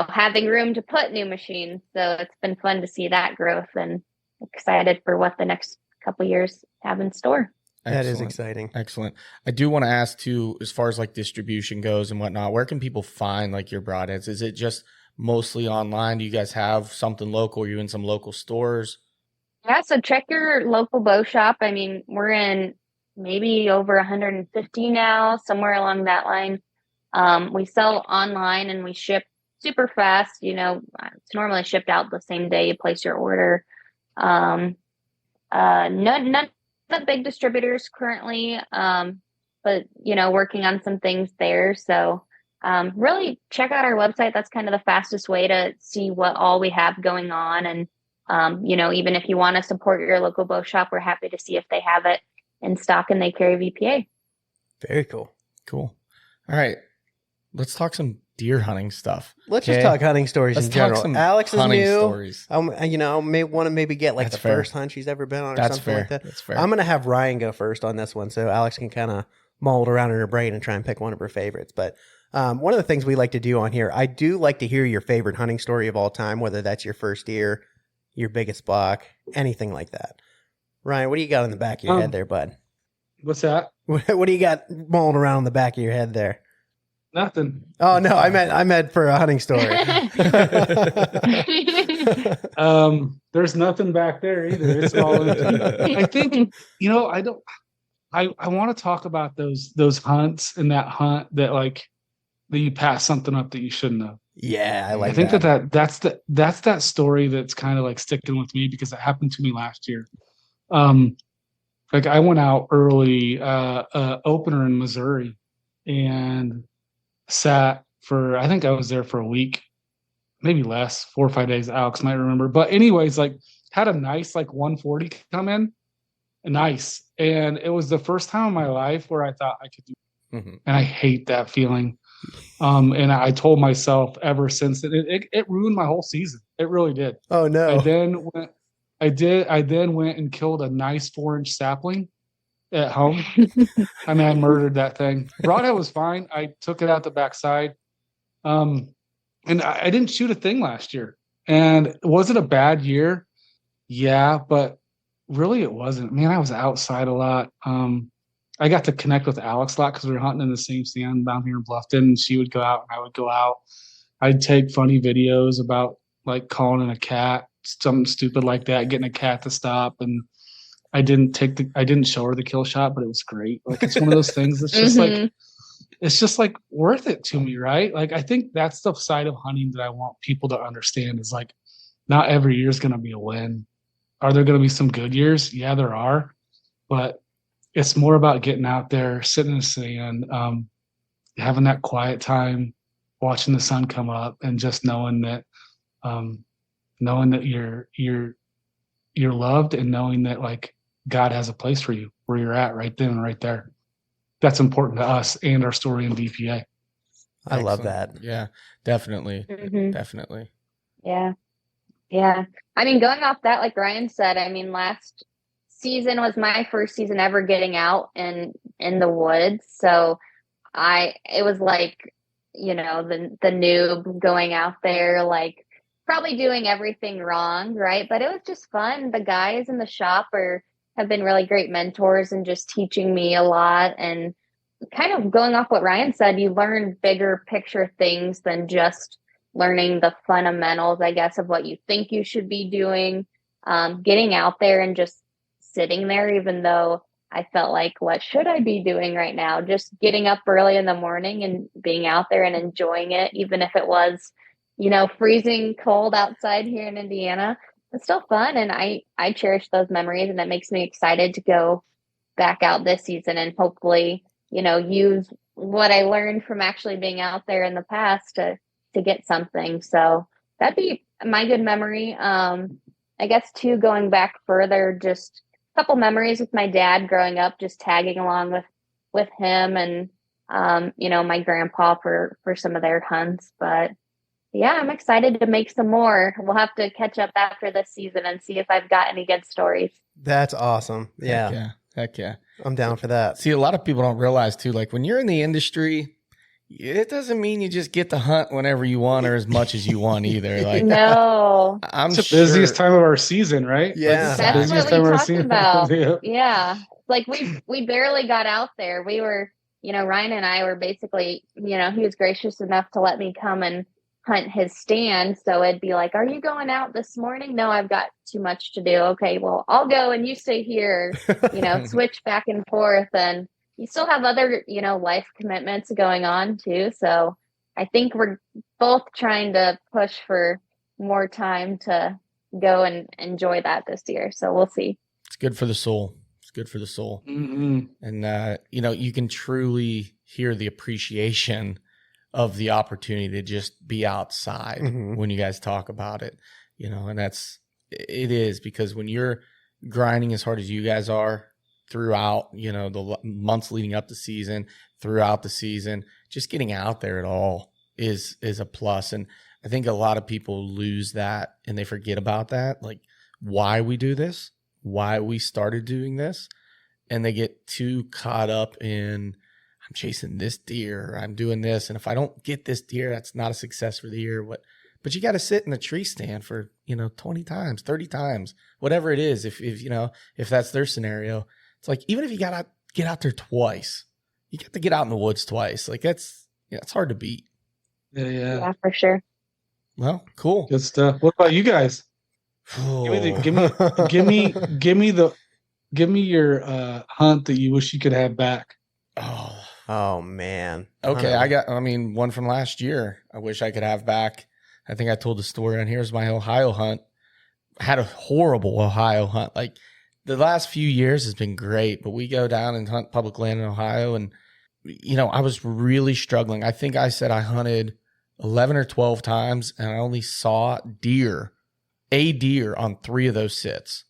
having room to put new machines. So it's been fun to see that growth and excited for what the next couple years have in store. That is exciting. Excellent. I do want to ask too, as far as like distribution goes and whatnot, where can people find like your broadheads? Is it just mostly online? Do you guys have something local? Are you in some local stores? Yeah. So check your local bow shop. I mean, we're in maybe over 150 now, somewhere along that line. We sell online and we ship super fast. It's normally shipped out the same day you place your order. None of the big distributors currently, but working on some things there. So really check out our website. That's kind of the fastest way to see what all we have going on. And even if you want to support your local bow shop, we're happy to see if they have it in stock and they carry VPA. Very cool. All right, let's talk some deer hunting stuff. Let's just talk hunting stories in general. Alex is new. Stories. I may want to maybe get like first hunt she's ever been on or something like that. That's fair. I'm going to have Ryan go first on this one so Alex can kind of mull it around in her brain and try and pick one of her favorites. But one of the things we like to do on here, I do like to hear your favorite hunting story of all time, whether that's your first deer, your biggest buck, anything like that. Ryan, what do you got in the back of your head there, bud? What's that? What do you got mulling around in the back of your head there? Nothing. Oh no, I meant for a hunting story. There's nothing back there either. It's all empty. I think I want to talk about those hunts and that hunt that you pass something up that you shouldn't have. Yeah, I think that's that story that's kind of like sticking with me because it happened to me last year. I went out early opener in Missouri and sat for, I think I was there for a week, maybe less, 4 or 5 days. Alex might remember, but anyways, had a nice 140 come in, nice, and it was the first time in my life where I thought I could do it. Mm-hmm. And I hate that feeling. And I told myself ever since that it ruined my whole season. It really did. Oh no! I then went and killed a nice 4-inch sapling at home. I murdered that thing. Broadhead was fine. I took it out the backside. And I didn't shoot a thing last year. And was it a bad year? Yeah, but really it wasn't. I was outside a lot. I got to connect with Alex a lot because we were hunting in the same stand down here in Bluffton, and she would go out and I would go out. I'd take funny videos about calling in a cat, something stupid like that, getting a cat to stop, and I didn't show her the kill shot, but it was great. It's one of those things that's just it's just worth it to me, right? I think that's the side of hunting that I want people to understand is not every year is going to be a win. Are there going to be some good years? Yeah, there are. But it's more about getting out there, sitting in the sand, having that quiet time, watching the sun come up, and just knowing that you're loved, and knowing that like God has a place for you where you're at right then and right there. That's important to us and our story in VPA. I love that. Yeah, definitely. Mhm. Definitely. Yeah. Yeah. I mean, going off that, like Ryan said, I mean, last season was my first season ever getting out in the woods. So it was like, you know, the noob going out there, like probably doing everything wrong, right? But it was just fun. The guys in the shop have been really great mentors and just teaching me a lot. And kind of going off what Ryan said, you learn bigger picture things than just learning the fundamentals, I guess, of what you think you should be doing. Getting out there and just sitting there, even though I felt like, what should I be doing right now? Just getting up early in the morning and being out there and enjoying it, even if it was, you know, freezing cold outside here in Indiana. It's still fun. And I cherish those memories, and it makes me excited to go back out this season and hopefully, you know, use what I learned from actually being out there in the past to get something. So that'd be my good memory. I guess too, going back further, just a couple memories with my dad growing up, just tagging along with him and, you know, my grandpa for some of their hunts. But yeah, I'm excited to make some more. We'll have to catch up after this season and see if I've got any good stories. That's awesome. Yeah. Heck yeah. I'm down for that. See, a lot of people don't realize too, like when you're in the industry, it doesn't mean you just get to hunt whenever you want or as much as you want either. Like, no, I'm It's the busiest time of our season, right? Yeah. that's what we talked about. Yeah. Yeah. Like we barely got out there. We were, you know, Ryan and I were basically, you know, he was gracious enough to let me come and hunt his stand. So it'd be like, are you going out this morning? No, I've got too much to do. Okay, well, I'll go and you stay here, you know, switch back and forth. And you still have other, you know, life commitments going on too. So I think we're both trying to push for more time to go and enjoy that this year. So we'll see. It's good for the soul. It's good for the soul. Mm-hmm. And, you know, you can truly hear the appreciation of the opportunity to just be outside when you guys talk about it, you know, and it is because when you're grinding as hard as you guys are throughout, you know, the months leading up to season, throughout the season, just getting out there at all is a plus. And I think a lot of people lose that and they forget about that, like why we do this, why we started doing this. And they get too caught up in, I'm chasing this deer, I'm doing this. And if I don't get this deer, that's not a success for the year. But you got to sit in a tree stand for, you know, 20 times, 30 times, whatever it is. If you know, if that's their scenario, it's like, even if you get out there twice, you get to get out in the woods twice. Like it's hard to beat. Yeah. Yeah, for sure. Well, cool. Good stuff. What about you guys? Give me your hunt that you wish you could have back. Oh man. Okay, I mean, one from last year. I wish I could have back. I think I told the story on here's my Ohio hunt. I had a horrible Ohio hunt. Like the last few years has been great, but we go down and hunt public land in Ohio, and you know, I was really struggling. I think I said I hunted 11 or 12 times, and I only saw a deer on 3 of those sits.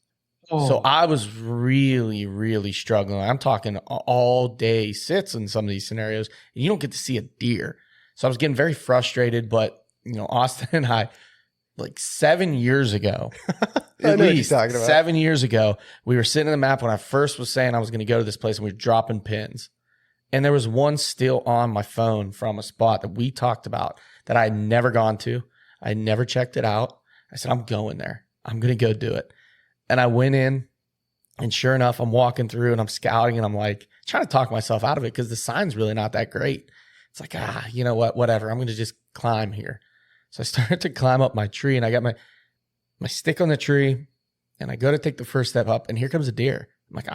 So I was really, really struggling. I'm talking all day sits in some of these scenarios, and you don't get to see a deer. So I was getting very frustrated, but you know, Austin and I, like 7 years ago, at least 7 years ago, we were sitting in the map when I first was saying I was going to go to this place, and we were dropping pins. And there was one still on my phone from a spot that we talked about that I had never gone to. I had never checked it out. I said, I'm going there. I'm going to go do it. And I went in, and sure enough, I'm walking through and I'm scouting, and I'm like trying to talk myself out of it because the sign's really not that great. It's like, you know what, whatever. I'm going to just climb here. So I started to climb up my tree, and I got my stick on the tree, and I go to take the first step up, and here comes a deer. I'm like,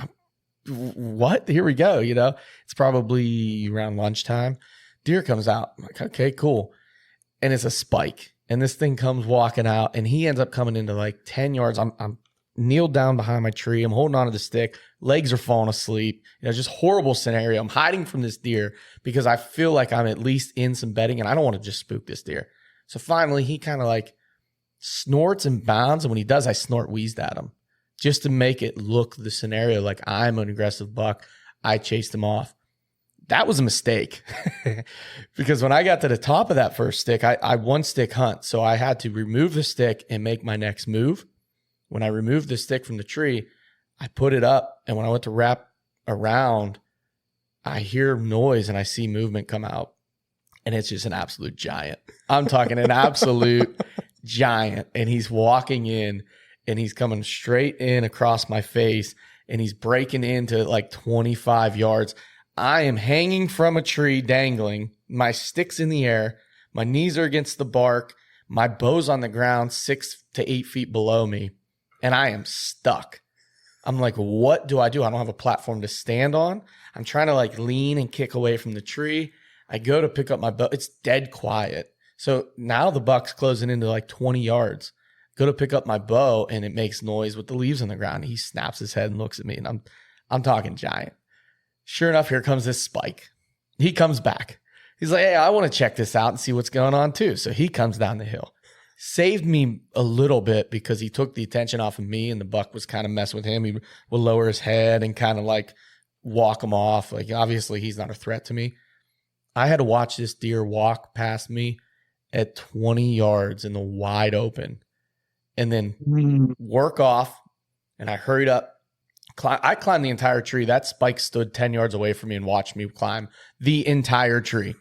what? Here we go. You know, it's probably around lunchtime. Deer comes out. I'm like, okay, cool. And it's a spike. and this thing comes walking out, and he ends up coming into like 10 yards. I'm kneeled down behind my tree. I'm holding onto the stick. Legs are falling asleep. Just horrible scenario. I'm hiding from this deer because I feel like I'm at least in some bedding, and I don't want to just spook this deer. So finally, he kind of like snorts and bounds, and when he does, I snort wheezed at him just to make it look the scenario like I'm an aggressive buck. I chased him off. That was a mistake because when I got to the top of that first stick, I one stick hunt. So I had to remove the stick and make my next move. When I removed the stick from the tree, I put it up, and when I went to wrap around, I hear noise and I see movement come out, and it's just an absolute giant. I'm talking an absolute giant, and he's walking in, and he's coming straight in across my face, and he's breaking into like 25 yards. I am hanging from a tree, dangling. My stick's in the air. My knees are against the bark. My bow's on the ground 6 to 8 feet below me, and I am stuck. I'm like, what do? I don't have a platform to stand on. I'm trying to like lean and kick away from the tree. I go to pick up my bow. It's dead quiet. So now the buck's closing into like 20 yards. Go to pick up my bow, and it makes noise with the leaves on the ground. He snaps his head and looks at me, and I'm talking giant. Sure enough, here comes this spike. He comes back. He's like, hey, I want to check this out and see what's going on too. So he comes down the hill. Saved me a little bit because he took the attention off of me, and the buck was kind of messing with him. He would lower his head and kind of like walk him off. Like, obviously he's not a threat to me. I had to watch this deer walk past me at 20 yards in the wide open and then work off. And I hurried up. I climbed the entire tree. That spike stood 10 yards away from me and watched me climb the entire tree.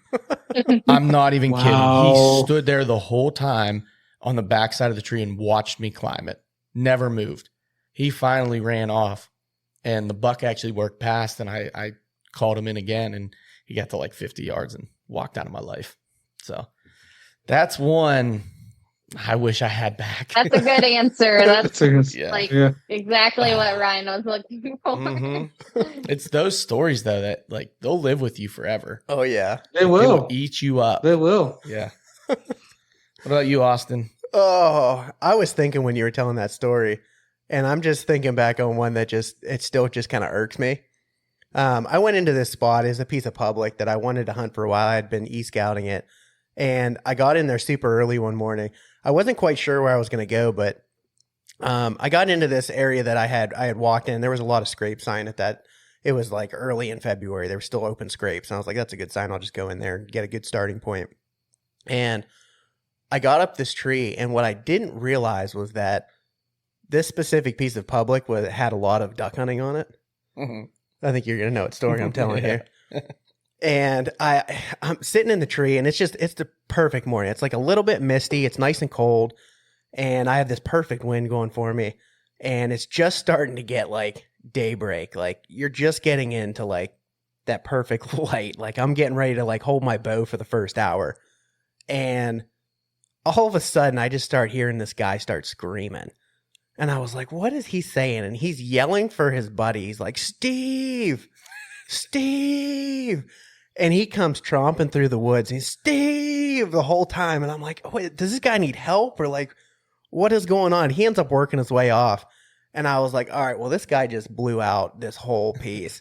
I'm not even kidding. He stood there the whole time on the backside of the tree and watched me climb it. Never moved. He finally ran off, and the buck actually worked past, and I called him in again, and he got to like 50 yards and walked out of my life. So that's one I wish I had back. That's a good answer. That's yeah. exactly what Ryan was looking for. Mm-hmm. It's those stories though that like they'll live with you forever. Oh yeah, they will eat you up. They will. Yeah. What about you, Austin? Oh, I was thinking when you were telling that story, and I'm just thinking back on one that it still just kind of irks me. I went into this spot as a piece of public that I wanted to hunt for a while. I had been e-scouting it, and I got in there super early one morning. I wasn't quite sure where I was going to go, but I got into this area that I had walked in. There was a lot of scrape sign at that. It was like early in February. There were still open scrapes, and I was like, that's a good sign. I'll just go in there and get a good starting point. And I got up this tree, and what I didn't realize was that this specific piece of public had a lot of duck hunting on it. Mm-hmm. I think you're going to know what story I'm telling here. And I'm sitting in the tree, and it's the perfect morning. It's like a little bit misty. It's nice and cold, and I have this perfect wind going for me, and it's just starting to get like daybreak. Like you're just getting into like that perfect light. Like I'm getting ready to like hold my bow for the first hour, and all of a sudden I just start hearing this guy start screaming. And I was like, what is he saying? And he's yelling for his buddy. He's like, Steve. And he comes tromping through the woods. And he's Steve the whole time. And I'm like, wait, does this guy need help? Or like, what is going on? He ends up working his way off. And I was like, all right, well, this guy just blew out this whole piece.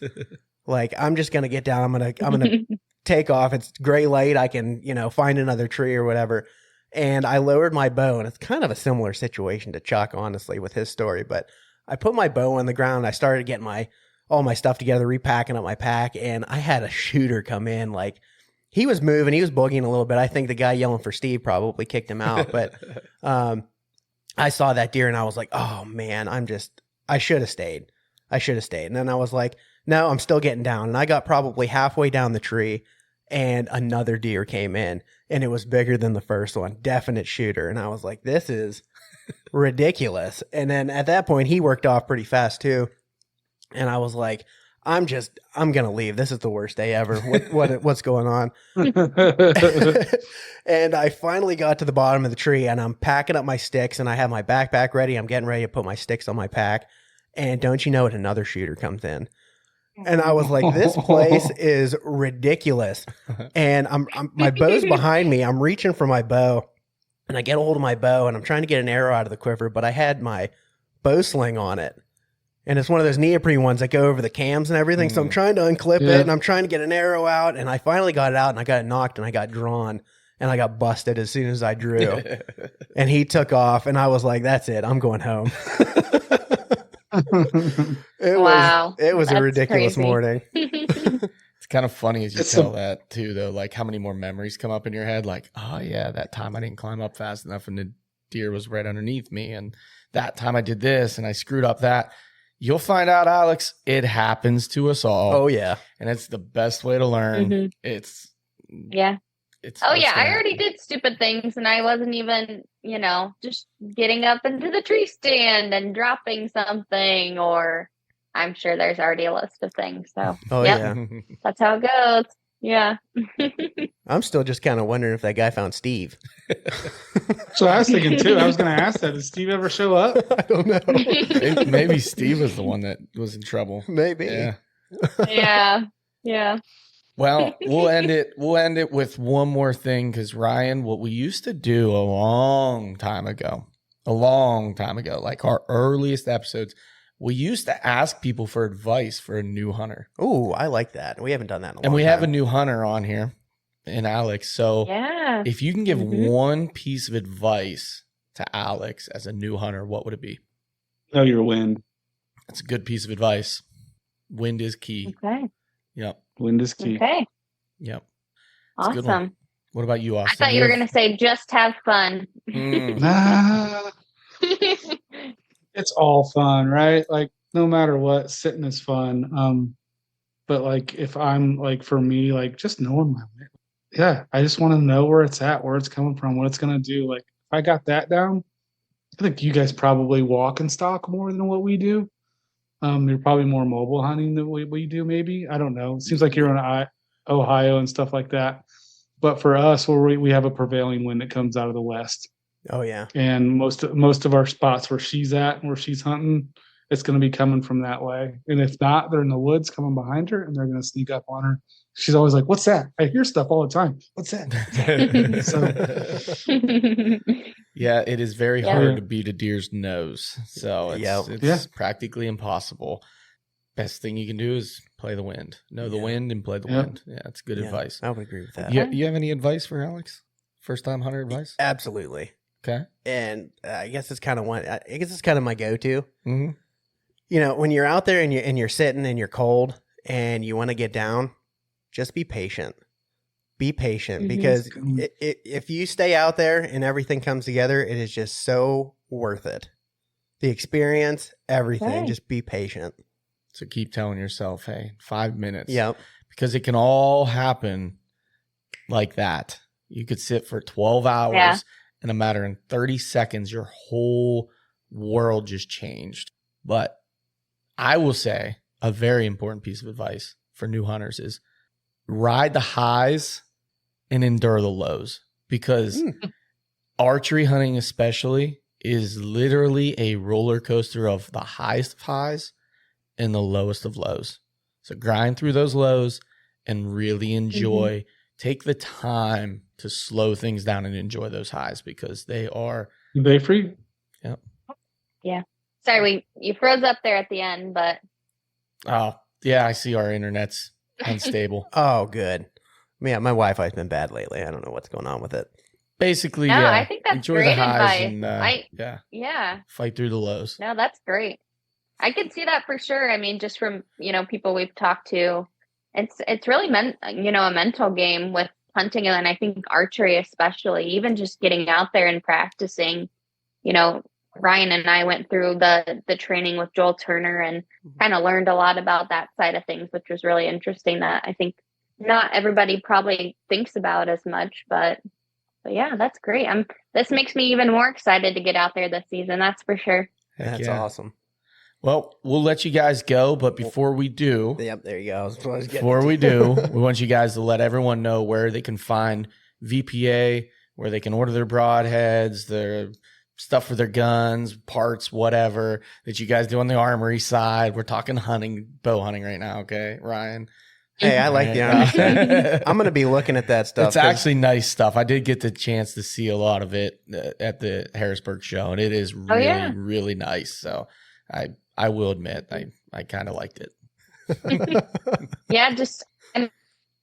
Like, I'm just going to get down. I'm going to take off. It's gray light. I can, find another tree or whatever. And I lowered my bow, and it's kind of a similar situation to Chuck, honestly, with his story. But I put my bow on the ground. I started getting all my stuff together, repacking up my pack, and I had a shooter come in. Like, he was moving. He was boogieing a little bit. I think the guy yelling for Steve probably kicked him out. But I saw that deer, and I was like, oh, man, I should have stayed. And then I was like, no, I'm still getting down. And I got probably halfway down the tree, and another deer came in. And it was bigger than the first one. Definite shooter. And I was like, this is ridiculous. And then at that point, he worked off pretty fast too. And I was like, I'm going to leave. This is the worst day ever. What's going on? And I finally got to the bottom of the tree, and I'm packing up my sticks, and I have my backpack ready. I'm getting ready to put my sticks on my pack. And don't you know it, another shooter comes in. And I was like, this place is ridiculous. And my bow's behind me. I'm reaching for my bow, and I get a hold of my bow and I'm trying to get an arrow out of the quiver, but I had my bow sling on it. And it's one of those neoprene ones that go over the cams and everything. So I'm trying to unclip it and I'm trying to get an arrow out. And I finally got it out and I got it knocked and I got drawn and I got busted as soon as I drew. And he took off and I was like, that's it. I'm going home. It was a ridiculous crazy. morning. It's kind of funny as you tell that too, though, like how many more memories come up in your head. Like, oh yeah, that time I didn't climb up fast enough and the deer was right underneath me. And that time I did this and I screwed up that. You'll find out, Alex, it happens to us all. Oh, yeah. And it's the best way to learn. Mhm. It's I already did stupid things and I wasn't even, just getting up into the tree stand and dropping something, or I'm sure there's already a list of things. So, yeah. That's how it goes. Yeah. I'm still just kind of wondering if that guy found Steve. So I was thinking too. I was going to ask that. Did Steve ever show up? I don't know. Maybe Steve was the one that was in trouble. Maybe. Yeah. Yeah. Well, we'll end it with one more thing, because Ryan, what we used to do a long time ago, like our earliest episodes, we used to ask people for advice for a new hunter. Oh, I like that. We haven't done that in a long time. And we have a new hunter on here, in Alex. So if you can give one piece of advice to Alex as a new hunter, what would it be? Know your wind. That's a good piece of advice. Wind is key. Okay. Yep. Wind is key. Okay. Yep. That's a good Awesome. one. What about you, Austin? I thought you were going to say just have fun. Nah, it's all fun, right? Like no matter what, sitting is fun. But like if I'm like, for me, like just knowing my wind. Yeah, I just want to know where it's at, where it's coming from, what it's going to do. Like if I got that down, I think you guys probably walk and stalk more than what we do. You're probably more mobile hunting than we do, maybe. I don't know. It seems like you're in Ohio and stuff like that. But for us, where we have a prevailing wind that comes out of the west. Oh, yeah. And most of our spots where she's at and where she's hunting, it's going to be coming from that way. And if not, they're in the woods coming behind her and they're going to sneak up on her. She's always like, what's that? I hear stuff all the time. What's that? Yeah, it is very hard to beat a deer's nose. So it's practically impossible. Best thing you can do is play the wind. Know the wind and play the wind. Yeah, it's good advice. I would agree with that. You have any advice for Alex? First time hunter advice? Absolutely. Okay. And I guess it's kind of my go-to. Mm-hmm. When you're out there and you're sitting and you're cold and you want to get down, just be patient. Be patient because if you stay out there and everything comes together, it is just so worth it. The experience, everything. Just be patient. So keep telling yourself, hey, 5 minutes. Yep. Because it can all happen like that. You could sit for 12 hours in a matter of 30 seconds, your whole world just changed. But I will say a very important piece of advice for new hunters is ride the highs and endure the lows, because archery hunting especially is literally a roller coaster of the highest of highs and the lowest of lows. So grind through those lows and really enjoy. Take the time to slow things down and enjoy those highs, because they are free. Yep. Yeah. Sorry, you froze up there at the end, but oh yeah, I see our internet's unstable. Oh, good. Yeah, my Wi-Fi's been bad lately. I don't know what's going on with it. Basically, no, I think that's enjoy great the highs advice. and fight through the lows. No, that's great. I can see that for sure. I mean, just from people we've talked to, it's really a mental game with hunting, and I think archery especially. Even just getting out there and practicing. Ryan and I went through the training with Joel Turner and kind of learned a lot about that side of things, which was really interesting. That I think not everybody probably thinks about as much, but yeah, that's great. This makes me even more excited to get out there this season. That's for sure. That's awesome. Well, we'll let you guys go, but before we do, yep, there you go. Before we do, we want you guys to let everyone know where they can find VPA, where they can order their broadheads, their stuff for their guns, parts, whatever that you guys do on the armory side. We're talking hunting, bow hunting right now. Okay, Ryan, Hey, I like the understand. I'm going to be looking at that stuff. It's actually nice stuff. I did get the chance to see a lot of it at the Harrisburg show, and it is really, really nice. So I will admit, I kind of liked it. Yeah, I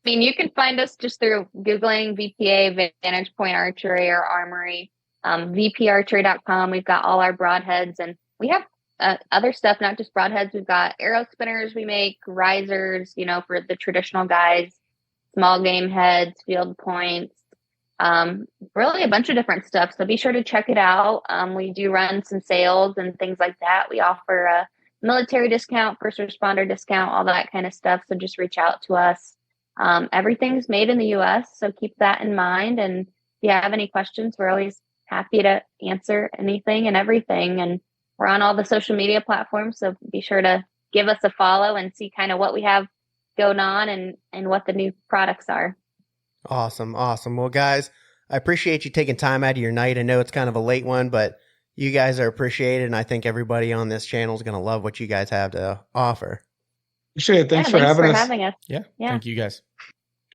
mean, you can find us just through Googling VPA, Vantage Point Archery, or Armory, vparchery.com. We've got all our broadheads, and we have other stuff, not just broadheads. We've got arrow spinners we make, risers, for the traditional guys, small game heads, field points, really a bunch of different stuff. So be sure to check it out. We do run some sales and things like that. We offer a military discount, first responder discount, all that kind of stuff. So just reach out to us. Everything's made in the U.S., so keep that in mind. And if you have any questions, we're always happy to answer anything and everything. And we're on all the social media platforms, so be sure to give us a follow and see kind of what we have going on and what the new products are. Awesome. Well, guys, I appreciate you taking time out of your night. I know it's kind of a late one, but you guys are appreciated, and I think everybody on this channel is going to love what you guys have to offer. Appreciate it. Thanks for having us. Yeah. Thank you guys.